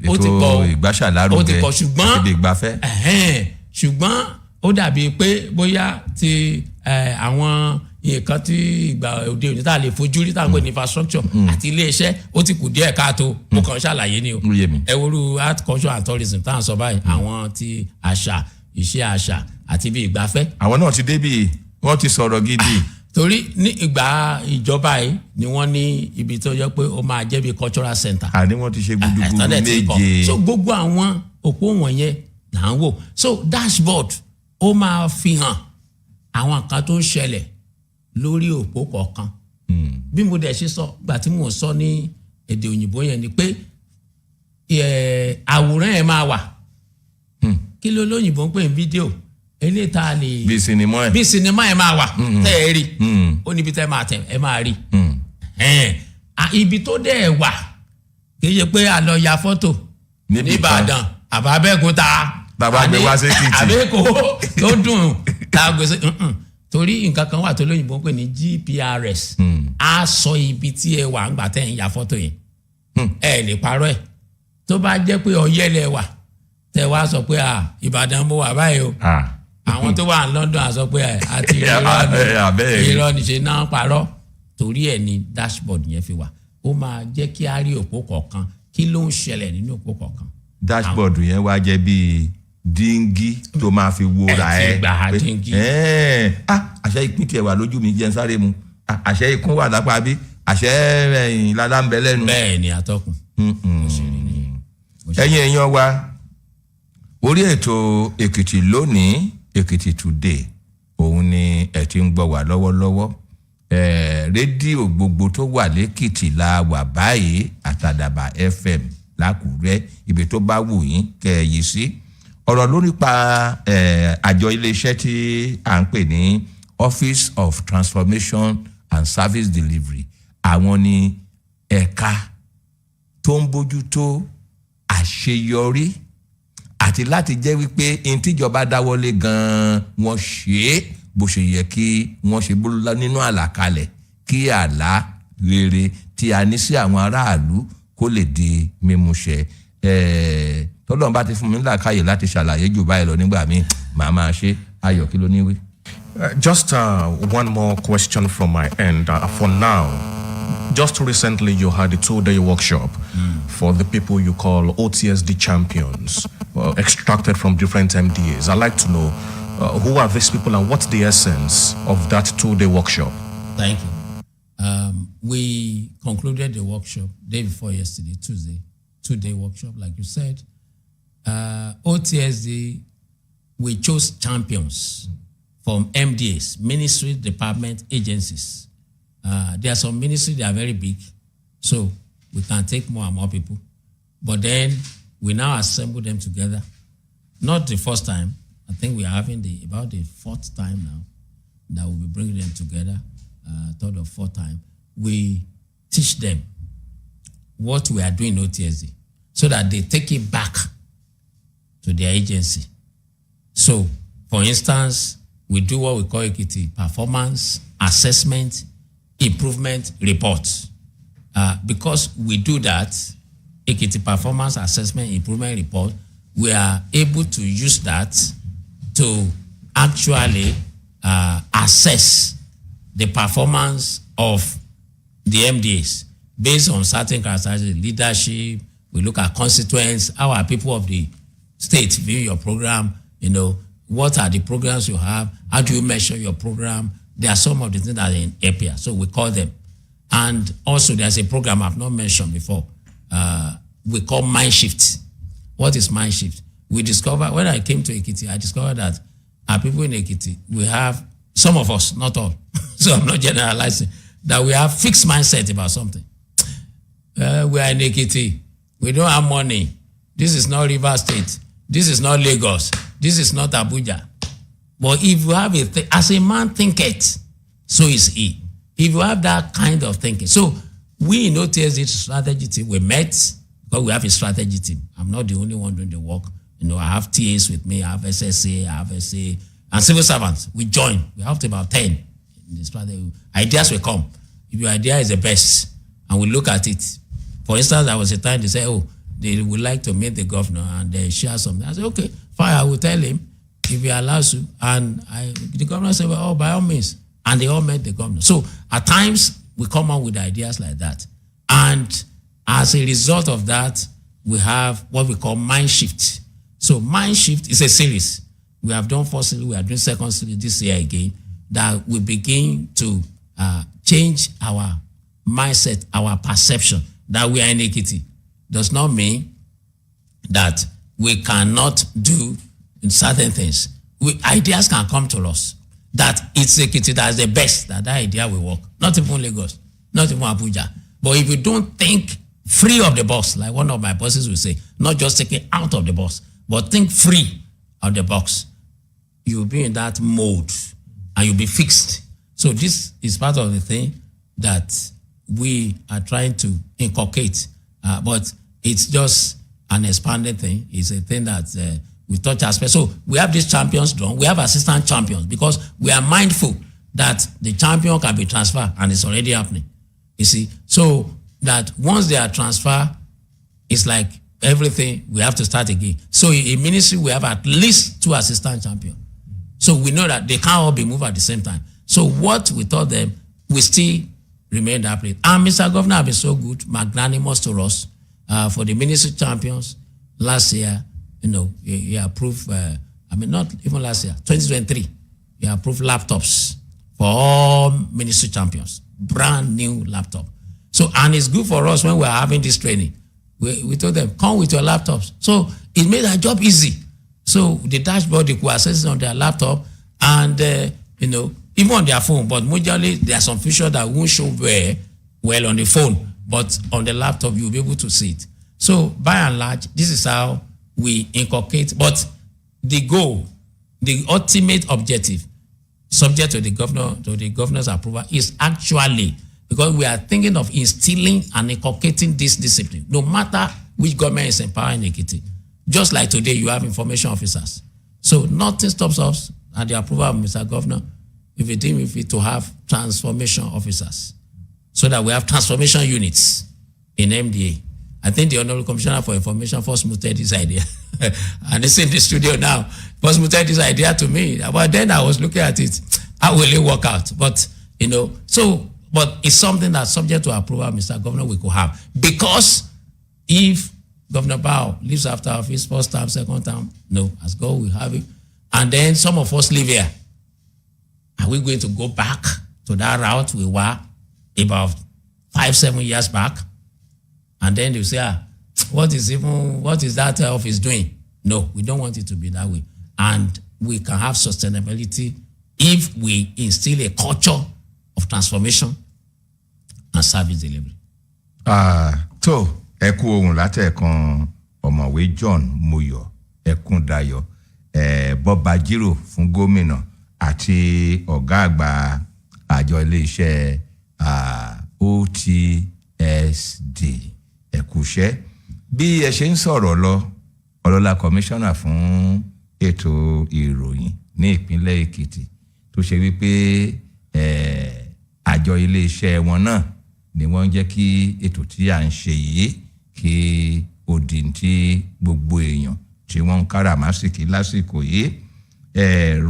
Speaker 2: ó ti kọ ìgbàṣàlárugẹ ìdè ìgbafẹ́.
Speaker 1: ṣùgbọ́n ó dàbí pé bóyá ti àwọn nǹkan tí ìgbà òde òní tá a lè fojú rí tá a ń pè ní infrastructure àti iléeṣẹ́ ó ti kù díẹ̀ káàtó mo kàn ṣàlàyé ni o ẹ wo art culture and tourism tá à ń sọ báyìí àwọn ti àṣà iṣẹ́ àṣà àti bí ìgbafẹ́.
Speaker 2: àwọn náà ti débi wọ́n ti sọ̀rọ̀ gidi.
Speaker 1: torí ní ìgbà ìjọba yìí ni wọ́n ní ibi tó yẹ pé ó máa jẹ́ bí cultural center.
Speaker 2: àní wọ́n ti ṣe gudugudu méje.
Speaker 1: so gbogbo àwọn òpó wọ̀nyẹn là ń wò so dashboard ó máa fi hàn àwọn nǹkan tó ń ṣẹlẹ̀ lórí òpó kọ̀ọ̀kan. bí mo dẹ̀ ṣe sọ gbà tí mo sọ ní èdè òyìnbó yẹn ni pé àwòrán ẹ̀ máa wà. kí ló lóyìnbó ń pè ní fídíò eléyìí tá a lè. bí sinimá ẹ̀ máa wà tẹ́ ẹ rí ó níbi tẹ́ ẹ máa rí. ibi tó dẹ̀ wà kì í ṣe pé a lọ ya fọ́tò nìbàdàn àbábẹ́òkúta
Speaker 2: bàbá gbé wá sí Èkìtì
Speaker 1: àbẹ́kò tó dùn tá a gbèsè torí nǹkan kan wà tó lóyìnbó ń pè ní GPRS á sọ ibi tí ẹ wà ńgbà tẹ́ ẹ̀ ń ya fọ́tò yẹn ẹ lè parọ́ ẹ̀ tó bá jẹ́ pé ọyẹ́lẹ̀ wà tẹ wá sọ pé Ìbàdàn mo wà báyìí o àwọn tó wà ní London á sọ pé àti irọ́ ni ṣe náà parọ́ torí ẹ̀ ni dashboard yẹn fi wà ó máa jẹ́ kí a rí òpó kọ̀ọ̀kan kí ló ń ṣẹlẹ̀ nínú òpó kọ̀ọ̀kan.
Speaker 2: dashboard yẹn wá jẹ́ bíi díngí tó máa fi wo ra ẹ àṣẹ ìpín tiẹ̀ wà lójú mi jẹ́ ń sáré mu àṣẹ ikún wà lápá bí àṣẹ ìlànà ń bẹ lẹ́nu.
Speaker 1: bẹ́ẹ̀ ni atọ́kùn.
Speaker 2: ẹ̀yin èèyàn wa orí ètò Èkìtì lónìí Èkìtì today òun ni ẹ ti ń gbọ́ wá lọ́wọ́lọ́wọ́ rédíò gbogbo tó wà lẹ́kìtì la wà báyìí àtàdàbà FM lákùrẹ́ ibi tó bá wù yín kẹ́ ẹ yí sí ọ̀rọ̀ lórí pa àjọ iléeṣẹ́ tí à ń pè ní Office of Transformation and Service Delivery àwọn ni ẹ̀ka tó ń bójútó àṣeyọrí àti láti jẹ́ wípé in tíjọba dáwọ́lé gan-an wọ́n ṣe é bó ṣe yẹ kí wọ́n ṣe bólúlá nínú àlàkalẹ̀ kí àlá rere tí a ní sí àwọn aráàlú kó lè di mímúṣẹ. Tọ́lọ́run bá ti fún mi láàkáyè láti ṣàlàyé jù báyìí lọ nígbà míì màá máa ṣe. Ayọ̀, kí ló ní wí?
Speaker 3: Just one more question from my end. For now, just recently you had a 2-day workshop for the people you call OTSD champions, extracted from different MDAs. I'd like to know who are these people and what's the essence of that 2-day workshop?
Speaker 1: Thank you. We concluded the workshop day before yesterday, Tuesday, 2-day workshop, like you said. OTSD, we chose champions from MDAs, ministry, department, agencies. There are some ministries that are very big, so we can take more and more people. But then we now assemble them together. Not the first time. I think we are having about the 4th time now that we'll be bringing them together, 3rd or 4th time. We teach them what we are doing in OTSD so that they take it back to their agency. So, for instance, we do what we call Ekiti Performance Assessment Improvement Report. Because we do that, Ekiti Performance Assessment Improvement Report, we are able to use that to actually assess the performance of the MDAs based on certain characteristics, leadership. We look at constituents, how are people of the state viewing your program, what are the programs you have, how do you measure your program. There are some of the things that are in APIA, so we call them. And also there's a program I've not mentioned before, we call Mind Shift. What is Mind Shift? We discovered, when I came to Ekiti, I discovered that our people in Ekiti, we have, some of us, not all, so I'm not generalizing, that we have fixed mindset about something. We are in Ekiti, we don't have money. This is not Rivers State. This is not Lagos. This is not Abuja. But if you have as a man thinketh, so is he. If you have that kind of thinking. So we in OTSD strategy team, we met because we have a strategy team. I'm not the only one doing the work. I have TAs with me, I have SSA, I have SA, and civil servants. We join. We have to about 10 in the strategy. Ideas will come. If your idea is the best, and we look at it. For instance, there was a time they say, they would like to meet the governor and they share something. I said, okay, fine, I will tell him if he allows you. And the governor said, well, by all means. And they all met the governor. So at times, we come up with ideas like that. And as a result of that, we have what we call Mind Shift. So Mind Shift is a series. We have done 4 series, we are doing 2nd series this year again, that we begin to change our mindset, our perception that we are in Ekiti. Does not mean that we cannot do certain things. Ideas can come to us that it's Ekiti that is the best, that idea will work. Not even Lagos, not even Abuja. But if you don't think free of the box, like one of my bosses will say, not just taking out of the box, but think free of the box, you'll be in that mode and you'll be fixed. So this is part of the thing that we are trying to inculcate, but it's just an expanded thing. It's a thing that we touch aspects. So we have these champions done. We have assistant champions because we are mindful that the champion can be transferred and it's already happening. You see, so that once they are transferred, it's like everything, we have to start again. So in ministry, we have at least 2 assistant champions. So we know that they can't all be moved at the same time. So what we taught them, we still remain that place. And Mr. Governor has been so good, magnanimous to us. For the ministry champions, last year, he approved, not even last year, 2023, he approved laptops for all ministry champions, brand new laptop. So, and it's good for us when we're having this training. We told them, come with your laptops. So it made our job easy. So the dashboard, they could access it on their laptop and, even on their phone, but majorly there are some features that won't show well on the phone, but on the laptop, you'll be able to see it. So by and large, this is how we inculcate. But the goal, the ultimate objective, subject to the governor's approval, is actually because we are thinking of instilling and inculcating this discipline, no matter which government is empowering Ekiti. Just like today, you have information officers. So nothing stops us at the approval of Mr. Governor if we deem it to have transformation officers, so that we have transformation units in MDA. I think the Honorable Commissioner for Information first mooted this idea. And it's in the studio now. First mooted this idea to me. But then I was looking at it. How will it work out? But, but it's something that's subject to approval, Mr. Governor, we could have. Because if Governor Bao leaves after office, first term, second term, no, as God will have it. And then some of us live here. Are we going to go back to that route we were about 5-7 years back? And then you say, what is that office doing? No, we don't want it to be that way. And we can have sustainability if we instill a culture of transformation and service delivery.
Speaker 2: So, ẹ kú ohùn látẹ̀kan ọ̀mọ̀wé John Moyo Ẹkúndayọ̀ bọ́ba jírò fún gómìnà àti ọ̀gá àgbà àjọ iléeṣẹ́ OTSD ẹ̀kúṣẹ́. Bí ẹ ṣe ń sọ̀rọ̀ lọ, ọlọ́lá kọmíṣánná fún ètò ìròyìn ní ìpínlẹ̀ Èkìtì tó ṣe wípé àjọ iléeṣẹ́ wọn náà ni wọ́n jẹ́ kí ètò tí à ń ṣe yìí kí ó di tí gbogbo èèyàn tí wọ́n ń káràmásìkí lásìkò yìí.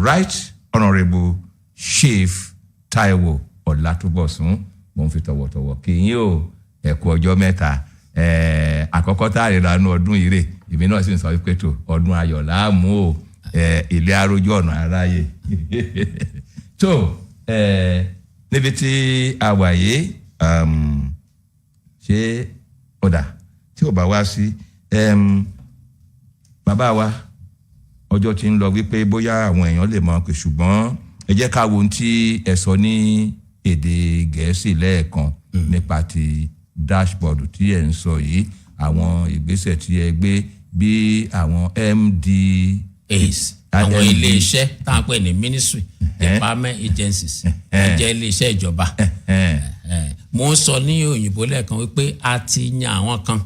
Speaker 2: Right Honourable Chief Taiwo Ọlátúbọ̀sún, mo ń fi tọ̀wọ̀tọ̀wọ̀ kí yín o, ẹ kú ọjọ́ mẹ́ta. Àkọ́kọ́ tá a rí lánàá ọdún yìí rè, èmi náà sì ń sọ wípé tó ọdún ayọ̀ láàmú o, ilé arójú ọ̀nà aráyé. tó níbi tí a wà yìí ṣé ọ̀dà tí ò bá wá sí bàbá wa ọjọ́ tí ń lọ wípé bóyá àwọn èèyàn lè mọ̀ pé ṣùgbọ́n ẹ jẹ́ ká wo ohun tí ẹ sọ ní èdè Gẹ̀ẹ́sì lẹ́ẹ̀kan nípa ti dashboard tí ẹ ń sọ yìí, àwọn ìgbésẹ̀ tí ẹ gbé bí àwọn MDAs,
Speaker 1: àwọn ilé-iṣẹ́ tá à ń pè ní ministry department agencies jẹ́ ilé-iṣẹ́ ìjọba. Mo ń sọ ní òyìnbó lẹ́ẹ̀kan wípé a ti yan àwọn kan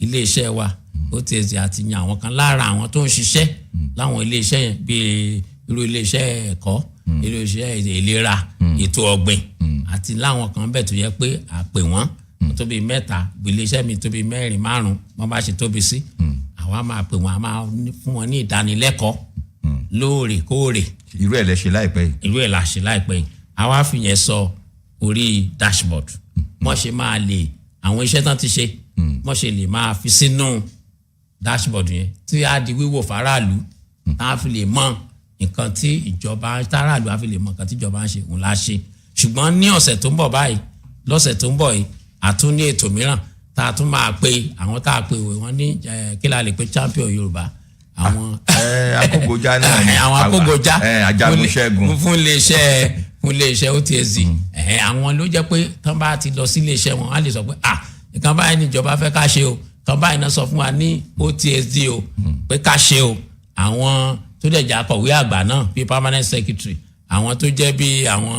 Speaker 1: ilé-iṣẹ́ wa ó ti ẹ̀sìn àti yan àwọn kan lára àwọn tó ń ṣiṣẹ́ láwọn ilé-iṣẹ́ yẹn bíi irú ilé-iṣẹ́ ẹ̀kọ́, ilé-iṣẹ́ ìlera, ètò ọ̀gbìn àti láwọn kan bẹ́ẹ̀ tó yẹ pé a pè wọ́n tó bí 3, ilé-iṣẹ́ mi tó bí 4, 5 wọ́n bá ṣe tóbi sí, àwa máa pè wọ́n, a máa fún wọn ní ìdánilẹ́kọ̀ọ́ lóòrèkóòrè.
Speaker 2: Irú ẹ̀ lẹ ṣe láìpẹ́ yìí.
Speaker 1: Irú ẹ̀ la ṣe láìpẹ́ yìí. Àwa fi yẹn sọ orí dashboard. Wọ́n ṣe máa lè àwọn iṣẹ́ tán ti ṣe. Wọ́n ṣe lè máa fi sínú dashboard yẹn tí a di wíwò faraàlú. Tá a fi lè mọ nǹkan tí ìjọba táràlú a fi lè mọ nǹkan tí ìjọba ń ṣe òun la ṣe. Ṣùgbọ́n ní ọ̀sẹ̀ tó ń bọ̀ báyìí, lọ́sẹ̀ tó ń bọ̀ yìí, a tún ní ètò mìíràn tá a tún máa pe àwọn tá a pe wọ́n ní kí la lè pe champion Yorùbá. Àwọn
Speaker 2: akógojá náà ni
Speaker 1: àwọn akógojá
Speaker 2: ajagunṣẹ́gun
Speaker 1: fún iléeṣẹ́ OTSD. Àwọn ló jẹ́ pé tán bá ti lọ sí iléeṣẹ́ wọn á lè sọ pé nǹkan báyìí ni ìjọba fẹ́ ká ṣe o, nǹkan báyìí náà sọ fún wa ní OTSD o pé ká ṣe o. Àwọn tó dẹ̀ jẹ́ akọ̀wé àgbà náà bíi permanent secretary, àwọn tó jẹ́ bíi àwọn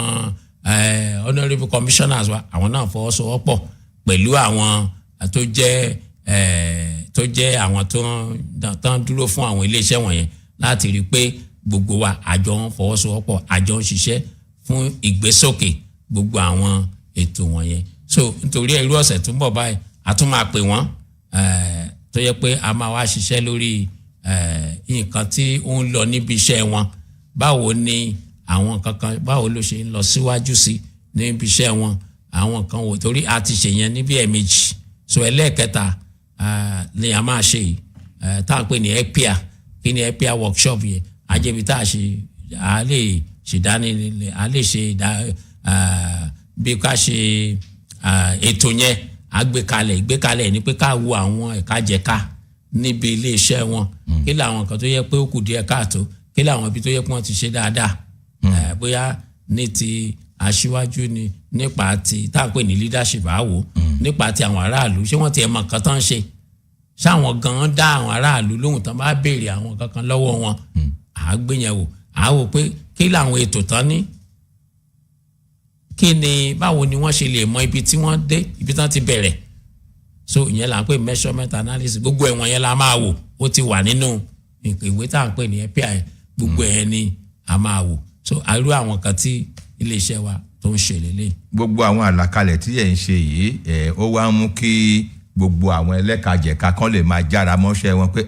Speaker 1: honourable commissioners wa, àwọn náà fọwọ́sowọ́pọ̀ pẹ̀lú àwọn tó jẹ́ àwọn tó ń dúró fún àwọn iléeṣẹ́ wọ̀nyẹn láti rí i pé gbogbo wa àjọ ń fọwọ́sowọ́pọ̀, àjọ ń ṣiṣẹ́ fún ìgbésókè gbogbo àwọn ètò wọ̀nyẹn. So nítorí irú ọ̀sẹ̀ tó ń bọ̀ báyìí a tún máa pè wọ́n tó yẹ pé a máa wá ṣiṣẹ́ lórí nǹkan tí ó ń lọ níbi iṣẹ́ wọn, báwo ni àwọn kankan báwo ló ṣe ń lọ síwájú sí níbi iṣẹ́ wọn, àwọn kan wò torí a ti ṣèyẹn níbi ẹ̀ẹ̀mejì. So ẹlẹ́ẹ̀kẹta ni a máa ṣe yìí tá à ń pè ní EPIA. Kí ni EPIA workshop yẹn? Àjẹbí tá a lè ṣèdánilẹ̀, a lè ṣe bí ká ṣe ètò yẹn ìgbékalẹ̀ ni pé ká wo àwọn ẹ̀ka jẹ̀ka níbi ilé iṣẹ́ wọn. Kí làwọn kan tó yẹ pé ó kù díẹ̀ káàtó, kí làwọn ibi tó yẹ pé wọ́n ti ṣe dáadáa, bóyá ní ti aṣíwájú ni, nípa ti tá à ń pè ní leadership àwò, nípa ti àwọn aráàlú, ṣé wọ́n ti ẹ̀ mọ̀ nǹkan tán ṣe, ṣáwọn gan-an dá àwọn aráàlú lóhùn tán bá béèrè àwọn kankan lọ́wọ́ wọn, à á gbé yẹn wò, à á wò pé kí làwọn ètò tán ní kí ni báwo ni wọ́n ṣe lè mọ ibi tí wọ́n dé ibi tí wọ́n ti bẹ̀rẹ̀ so ìyẹn là ń pè measurement analysis gbogbo ẹ̀wọ̀n yẹn la máa wò ó ti wà nínú ìwé tá à ń pè ní API gbogbo ẹ̀ ni a máa wò so àrú àwọn kan tí iléeṣẹ́ wa tó ń ṣe lélẹ̀.
Speaker 2: gbogbo àwọn àlàkalẹ̀ tí ẹ̀ ń ṣe yìí ó wá ń mú kí gbogbo àwọn ẹlẹ́kajẹ̀ka kan lè máa jára mọ́ṣẹ́ wọn pé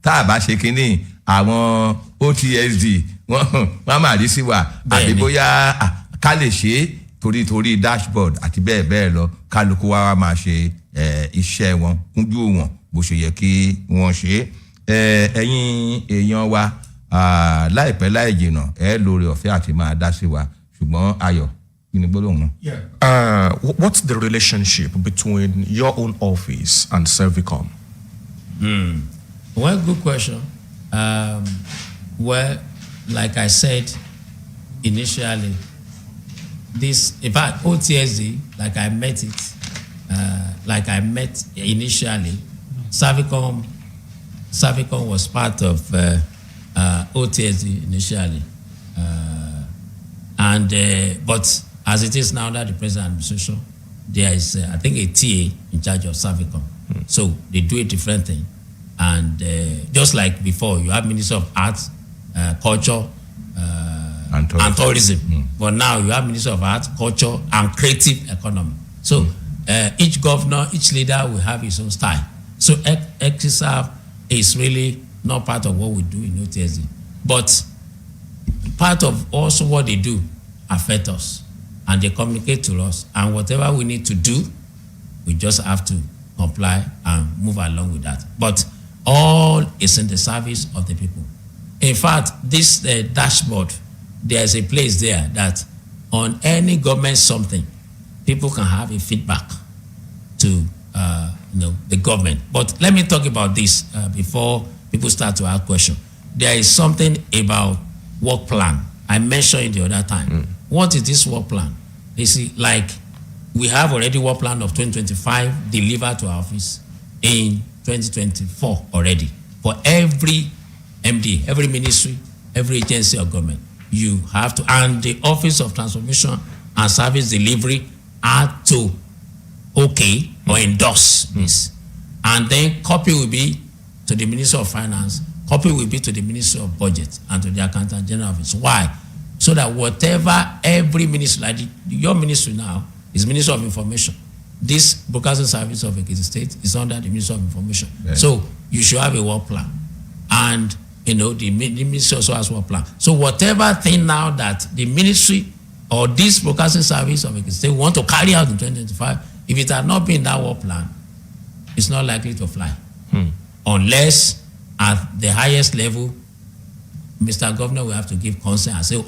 Speaker 2: tá a bá ṣe kínní àwọn OTSD wọ́n máa rí sí wa àbí bóyá ká lè ṣe torí dashboard àti bẹ́ẹ̀ bẹ́ẹ̀ lọ kálukú wa máa ṣe iṣẹ́ wọn kúnjú wọn bó ṣe yẹ kí wọ́n ṣe ẹ̀yin èèyàn wa láìpẹ́ láì jìnnà lórí ọ̀fẹ́ àti máa dá sí wa ṣùgbọ́n Ayọ̀ kí ni gbólóhùn náà.
Speaker 3: What's the relationship between your own office and Servicom?
Speaker 1: Well, good question. Well, like I said initially, in fact, OTSD, like I met initially, Servicom was part of OTSD initially. But as it is now that the present administration, there is, I think, a TA in charge of Servicom. So they do a different thing. And just like before, you have Minister of Arts, Culture, and Tourism. But now you have Minister of Arts, Culture, and Creative Economy. So each governor, each leader will have his own style. So EXISAF is really not part of what we do in OTSD. But part of also what they do affect us. And they communicate to us. And whatever we need to do, we just have to comply and move along with that. But all is in the service of the people. In fact, this dashboard, there is a place there that on any government something, people can have a feedback to the government. But let me talk about this before people start to ask questions. There is something about work plan. I mentioned it the other time. What is this work plan? You see, like we have already work plan of 2025 delivered to our office in 2024 already. For every MD, every ministry, every agency of government, you have to, and the Office of Transformation and Service Delivery are to or endorse this. And then copy will be to the Minister of Finance, copy will be to the Minister of Budget and to the Accountant General Office. Why? So that whatever every ministry, like your ministry now is Minister of Information. This broadcasting service of Ekiti State is under the Minister of Information. Right. So you should have a work plan. And the ministry also has work plan. So whatever thing now that the ministry or this broadcasting service of Ekiti State want to carry out in 2025, if it had not been that work plan, it's not likely to fly. Unless at the highest level, Mr. Governor will have to give consent and say,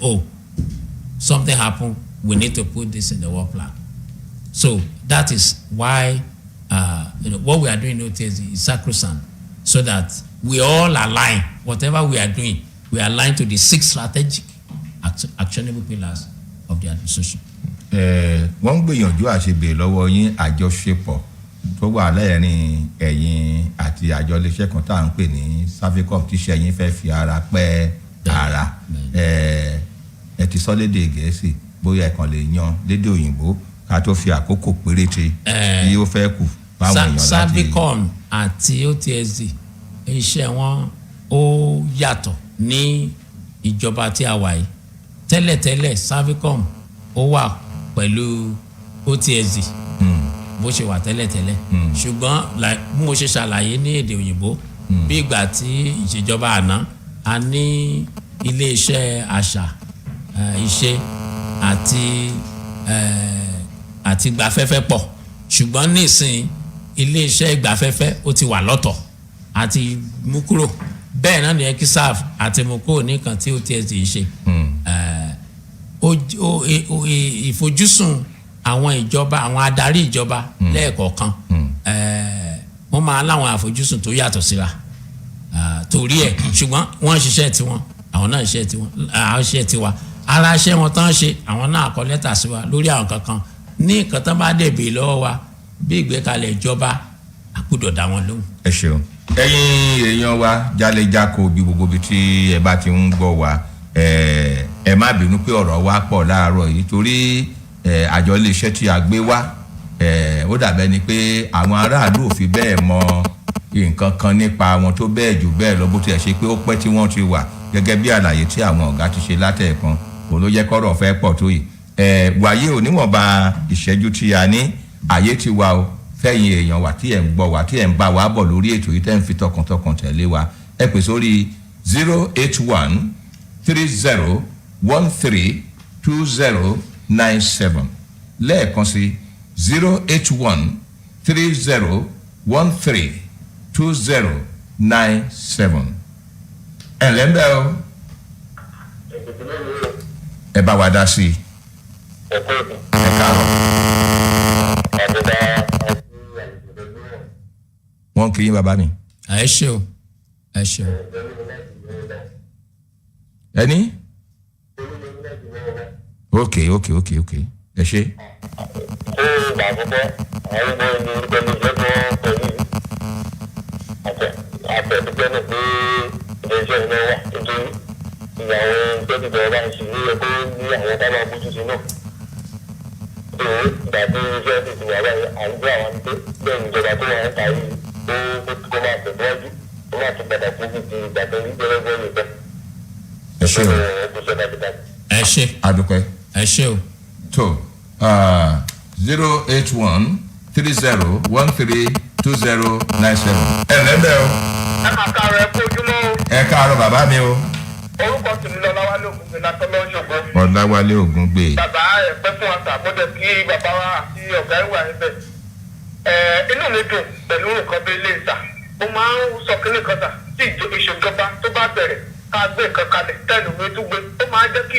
Speaker 1: something happened, we need to put this in the work plan. So that is why what we are doing in OTSD is sacrosanct, so that we all align. Whatever we are doing, we align to the 6 strategic actionable pillars of the administration.
Speaker 2: Wọ́n gbìyànjú àṣebè lọ́wọ́ yín àjọṣepọ̀ tó wà lẹ́yìn ẹ̀yin àti àjọ iléeṣẹ́ kan tá à ń pè ní Servicom tí iṣẹ́ yín fẹ́ fi ara pẹ́ ara. Ẹ ti sọ lédè Gẹ̀ẹ́sì bóyá ẹ kàn lè yan lédè òyìnbó ká tó fi àkókò péréte tí ó fẹ́ kù báwọn èèyàn láti. Servicom
Speaker 1: àti OTSD iṣẹ́ wọn ó yàtọ̀ ní ìjọba tí a wà yìí. Tẹ́lẹ̀tẹ́lẹ̀ Servicom ó wà pẹ̀lú OTSD bó ṣe wà tẹ́lẹ̀tẹ́lẹ̀. Ṣùgbọ́n bí mo ṣe ṣàlàyé ní èdè òyìnbó bí ìgbà tí ìṣèjọba àná a ní ilé-iṣẹ́ àṣà iṣẹ́ àti ìgbafẹ́fẹ́ pọ̀. Ṣùgbọ́n nísìn ilé-iṣẹ́ ìgbafẹ́fẹ́ ó ti wà lọ́tọ̀ àti mú kúrò. Bẹ́ẹ̀ náà ni EXISAF àti mú kúrò nìkan tí OTSD ń ṣe. Ìfojúsùn àwọn ìjọba, àwọn adarí ìjọba lẹ́ẹ̀kọ̀ọ̀kan wọ́n máa láwọn àfojúsùn tó yàtọ̀ síra torí ẹ̀, ṣùgbọ́n wọ́n ń ṣiṣẹ́ tiwọn, àwọn náà ń ṣiṣẹ́ tiwọn, àwọn ṣiṣẹ́ tiwa. Ara iṣẹ́ wọn tán ṣe, àwọn náà kọ lẹ́tà sí wa lórí àwọn kankan ní nǹkan tán bá dẹ̀bẹ̀ lọ́wọ́ wa bí ìgbékalẹ̀ ìjọba àkúdọ̀ dá wọn lóhùn.
Speaker 2: Ẹ ṣeun. Ẹ̀yin èèyàn wa jálẹ̀jákò bí gbogbo bí tí ẹ bá ti ń gbọ́ wa ẹ má bínú pé ọ̀rọ̀ wa pọ̀ láàárọ̀ yìí torí àjọ iléeṣẹ́ tí a gbé wá ó dàbẹ́ ni pé àwọn aráàlú ò fi bẹ́ẹ̀ mọ nǹkan kan nípa wọn tó bẹ́ẹ̀ jù bẹ́ẹ̀ lọ bó tiẹ̀ ṣe pé ó pẹ́ tí wọ́n ti wà gẹ́gẹ́ bí àlàyé tí àwọn ọ̀gá ti ṣe látẹ̀ẹ̀kan òun ló jẹ́ kọ́rọ̀ fẹ́ pọ̀ tó yìí wàyé ò níwọ̀nba ìṣẹ́jú tí a ní àyè ti wà o fẹ́yìn èèyàn wà tí ẹ̀ ń gbọ́ wà tí ẹ̀ ń bá wa bọ̀ lórí ètò yìí tẹ́ ń fi tọkàntọkàn tẹ̀lé wa ẹ pè sórí 08130132097 lẹ́ẹ̀kan sí 08130132097 ẹ̀ lẹ́ńbẹ́ o ẹ bá wa dá sí i ẹ káàárọ̀ wọ́n kì í bàbá mi.
Speaker 1: ẹ ṣé o ẹ ṣé o.
Speaker 2: ẹni. ok ẹ ṣé.
Speaker 1: ẹ ṣé
Speaker 2: adúpẹ́.
Speaker 1: ẹ ṣé o.
Speaker 2: tó 08130132097 ẹ lẹ́bẹ̀ o.
Speaker 4: ẹ máa káàárọ̀ ẹ kú ojúmọ́ o.
Speaker 2: ẹ káàárọ̀ bàbá mi o.
Speaker 4: orúkọ tèmi lọ́láwálé ògúngbè látọ́lọ́ ṣògo.
Speaker 2: ọ̀làwálé ògúngbè.
Speaker 4: bàbá ẹ pẹ́ fún àṣà àbọ̀dẹ̀ kí bàbá wa àti ọ̀gá ìwà níbẹ̀. inú mi dùn pẹ̀lú nǹkan bí ilé ìta mo máa ń sọ kíní kan tà tí ìṣèjọba tó bá bẹ̀rẹ̀ ká gbé nǹkan kalẹ̀ tẹ́lu mi tún gbé ó máa jẹ́ kí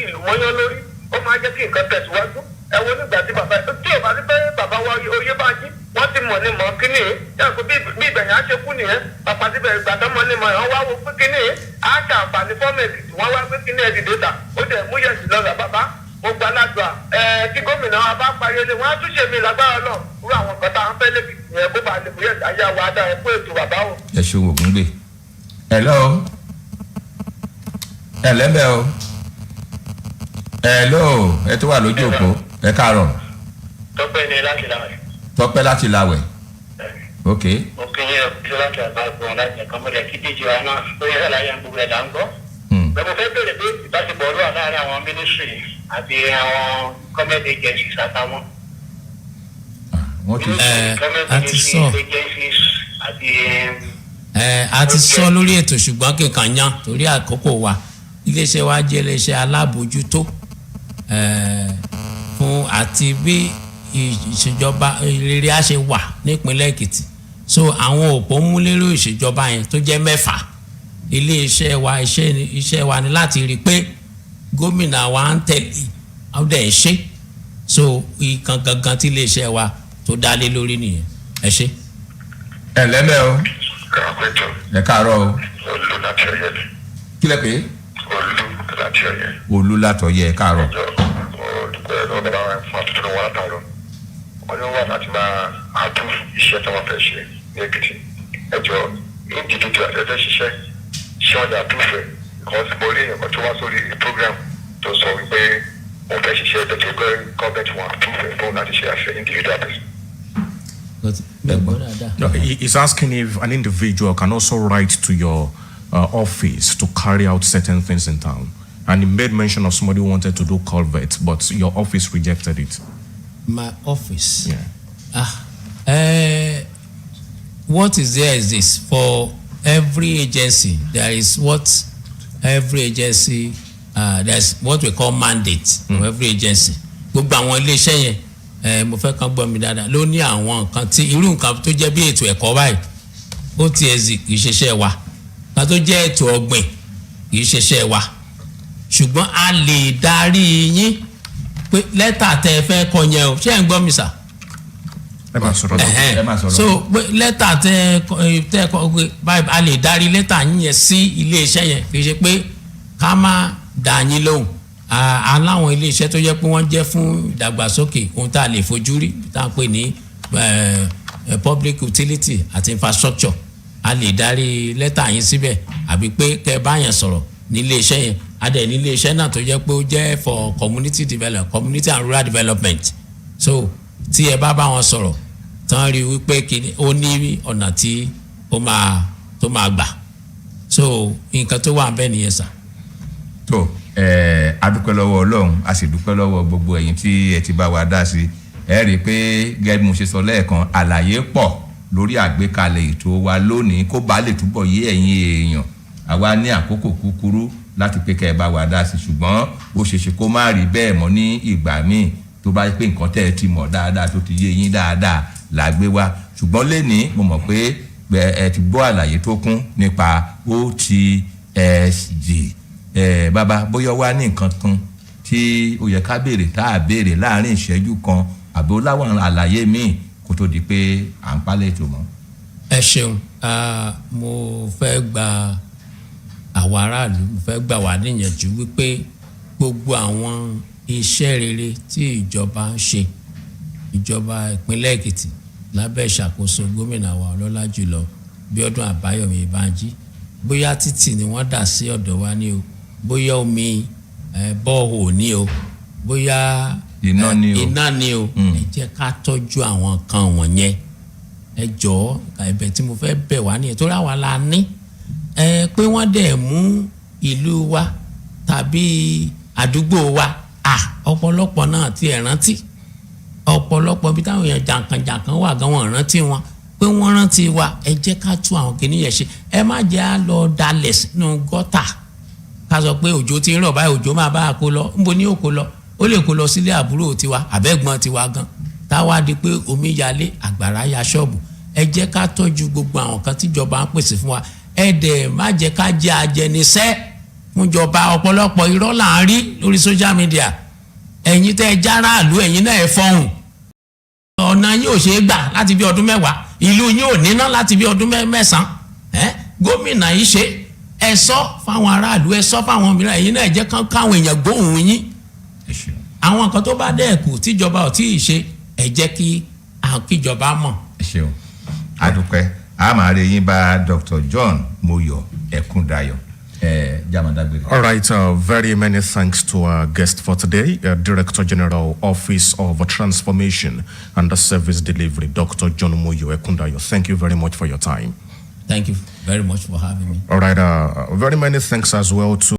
Speaker 4: ìlú mọ́yán lórí ó máa jẹ́ kí nǹkan tẹ̀síwájú ẹ wo nígbà tí bàbá tí ò bá rí pé bàbá wa oyè bá jí wọ́n ti mọ̀ ní mọ̀ kíní yìí yàrá pé bí ìbẹ̀yìn á ṣe kú nìyẹn bàbá síbẹ̀ ìgbàdàn mọ̀ ní mọ̀ ẹ̀ wọ́n wá wo pé kíní yìí á ṣàǹfààní fọ́ọ̀mù Èkìtì wọ́n wá pé kíní ẹ̀ dìde ta ó dẹ̀ mú yẹ̀sì lọ́la bàbá mo gba aládùá tí gómìnà wa bá parí ẹni wọ́n á tún ṣe mí lágbára náà wúrọ̀ àwọn nǹkan tá à ń fẹ́ lẹ́kìtì yẹn bó ba lè mú yẹ̀sì ayé àwọn adá ẹ̀ fún ètò bàbá o.
Speaker 2: ẹ ṣe ògúngbè. hello ẹ lẹ́bẹ̀ o. hello ẹ tó wà lójú òpó ẹ káàárọ̀.
Speaker 4: Tọ́pẹ́ ni láti láwẹ̀.
Speaker 2: Tọ́pẹ́ láti láwẹ̀. ok.
Speaker 4: mo kí yín ọ̀pẹ́ láti àgbàgbọ́n láti ẹ̀kọ́ mọ́lẹ̀ kí díje wa náà ó yẹ láyé gbogbo ẹ̀dá ń gbọ́. bẹ́ẹ̀ mo fẹ́ bèrè pé ìbáṣepọ̀ olúwa láàárín àwọn mínísírì àti àwọn gọ́ọ̀mẹ̀ntì agencies àtàwọn.
Speaker 2: wọ́n ti
Speaker 1: a ti sọ a ti sọ lórí ètò ṣùgbọ́n kíkan yan torí àkókò wa iléeṣẹ́ wa jẹ́ iléeṣẹ́ alábòójútó fún àti bí ìṣèjọba rere á ṣe wà nípínlẹ̀ Èkìtì so àwọn òpó múlẹ́rọ̀ ìṣèjọba yẹn tó jẹ́ 6 iléeṣẹ́ wa iṣẹ́ wa ni láti rí i pé gómìnà wa ń tẹ̀lé ọdẹ ń ṣe so ìkan gangan tí iléeṣẹ́ wa tó dá lé lórí nìyẹn ẹ ṣé.
Speaker 2: ẹ lẹ́mẹ̀ o. ẹ káàárọ̀ o.
Speaker 4: olú láti ọyẹ ni.
Speaker 2: kí lẹ pé.
Speaker 4: olú láti ọyẹ.
Speaker 2: olú láti ọyẹ ẹ káàárọ̀.
Speaker 4: olùkọ́ ẹ̀ lọ́dọ̀ àwọn ẹ̀fọn tuntun wọn látàrọ wọn ni wọn wà láti máa àtú iṣẹ́ tí wọ́n fẹ́ ṣe ní Èkìtì ẹjọ́ individu àtẹ́tẹ́ ṣiṣẹ́ ṣé wọ́n dà túfẹ̀ because mo rí èèyàn kan tó wá sórí program tó sọ wípé wọ́n fẹ́ ṣiṣẹ́ tètè gbé gọ́ọ̀mẹ̀ntì wọn túfẹ̀ fún láti ṣe àṣẹ individual person.
Speaker 3: No, he's asking if an individual can also write to your office to carry out certain things in town. And he made mention of somebody who wanted to do culvert, but your office rejected it.
Speaker 1: My office?
Speaker 3: Yeah.
Speaker 1: What is there is this. For every agency, there is what every agency, there's what we call mandate for every agency. Gbogbo àwọn iléeṣẹ́ yẹn mo fẹ́ kàn gbọ́ mi dáadáa ló ní àwọn nǹkan tí irú nǹkan tó jẹ́ bí ètò ẹ̀kọ́ báyìí ó ti ẹ̀sìn kì í ṣiṣẹ́ wa nǹkan tó jẹ́ ètò ọ̀gbìn kì í ṣiṣẹ́ wa ṣùgbọ́n a lè darí yín pé lẹ́tà tẹ́ ẹ fẹ́ kọ yẹn o ṣé ẹ̀ ń gbọ́ mi sà.
Speaker 3: ẹ máa sọ̀rọ̀
Speaker 1: so pé lẹ́tà tẹ́ ẹ kọ pé báyìí a lè darí lẹ́tà yín yẹn sí iléeṣẹ́ yẹn kì í ṣe pé ká má dá yín lóhùn aláwọn iléeṣẹ́ tó jẹ́ pé wọ́n jẹ́ fún ìdàgbàsókè ohun tá a lè fojú rí tá a pè ní public utility àti infrastructure a lè darí lẹ́tà yín síbẹ̀ àbí pé kẹ́ ẹ bá yẹn sọ̀rọ̀ ní iléeṣẹ́ yẹn adẹ̀ ní iléeṣẹ́ náà tó jẹ́ pé ó jẹ́ for community and rural development. So tí ẹ bá wọn sọ̀rọ̀ tán rí wípé kìíní ó ní ọ̀nà tí tó máa gbà. So nǹkan tó wà bẹ́ẹ̀ nìyẹn sà.
Speaker 2: tó a dúpẹ́ lọ́wọ́ Ọlọ́run a sì dúpẹ́ lọ́wọ́ gbogbo ẹ̀yin tí ẹ ti bá wa dá sí ẹ rí i pé gẹ́gẹ́ bí mo ṣe sọ lẹ́ẹ̀kan àlàyé pọ̀ lórí àgbékalẹ̀ ètò wa lónìí kó bá lè túbọ̀ yé ẹ̀yin èèyàn àwa ní àkókò kúkúrú láti pé kẹ́ ẹ bá wa dá sí ṣùgbọ́n ó ṣeéṣe kó má rí bẹ́ẹ̀ mọ́ ní ìgbà míì tó bá pé nǹkan tẹ́ ẹ ti mọ̀ dáadáa tó ti yé yín dáadáa là gbé wá ṣùgbọ́n lénìí mo mọ̀ pé ẹ ti gbọ́ àlàyé tó kún nípa OTSG bàbá bóyá wá ní nǹkan kan tí ó yẹ ká béèrè tá a béèrè láàrin ìṣẹ́jú kan àbí ó láwọn àlàyé míì kó tó di pé à ń pálẹ̀ ètò mọ́.
Speaker 1: ẹ ṣeun mo fẹ́ gba àwọn aráàlú mo fẹ́ gbà wá níyànjú wípé gbogbo àwọn iṣẹ́ rere tí ìjọba ń ṣe ìjọba ìpínlẹ̀ Èkìtì lábẹ́ ìṣàkóso gómìnà wa ọlọ́lá jùlọ Biodun Adeyandun bóyá títì ni wọ́n dà sí ọ̀dọ̀ wa ní o bóyá omi bọ́ọ̀hù ní o bóyá iná ní o ẹ jẹ́ ká tọ́jú àwọn kan wọ̀nyẹn ẹ jọ̀ọ́ ẹ̀bẹ̀ tí mo fẹ́ bẹ̀ wá nìyẹn tó ráwa la ní pé wọ́n dẹ̀ mú ìlú wa tàbí àdúgbò wa ọ̀pọ̀lọpọ̀ náà ti ẹ̀ rántí ọ̀pọ̀lọpọ̀ bí táwọn èèyàn jàǹkànjàǹkàn wà gan wọn rántí wọn pé wọ́n rántí wa ẹ jẹ́ ká tún àwọn kìnìyàn ṣe ẹ má jẹ́ á lọ dalẹ̀ sínú gọ́tà ká sọ pé òjò ti ń rọ̀ báyìí òjò máa bá a kó lọ níbo ni ó kó lọ ó lè kó lọ sílé àbúrò tiwa àbẹ́gbọ́n tiwa gan táwa di pé omi yalé àgbàrá ya ṣọ́ọ̀bù ẹ jẹ́ ká tọ́jú gbogbo àwọn kan tíjọba ń pèsè fún wa ẹ dẹ̀ má jẹ́ ká jẹ́ ajẹnisẹ́ fúnjọba ọ̀pọ̀lọpọ̀ irọ́ là ń rí lórí social media ẹ̀yin tẹ́ ẹ járàlú ẹ̀yin náà ẹ fọhùn ọ̀nà yín ò ṣe é gbà láti bí ọdún mẹ́wàá ìlú yín ò níná láti bí ọdún mẹ́sàn-án gómìnà yìí ṣe ẹ sọ fáwọn aráàlú ẹ sọ fáwọn mìíràn ẹ̀yin náà ẹ jẹ́ káwọn èèyàn gbóhùn yín àwọn nǹkan tó bá dẹ́ẹ̀kù tíjọba ò tí ì ṣe ẹ jẹ́ kí kíjọba mọ̀.
Speaker 2: ẹ ṣeun adúpẹ́ a máa rí yín bá Dr. John Moyo Ekundayo.
Speaker 3: All right, very many thanks to our guest for today, Director General, Office of Transformation and Service Delivery, Dr. John Moyo Ekundayo. Thank you very much for your time.
Speaker 1: Thank you very much for having me.
Speaker 3: All right, very many thanks as well to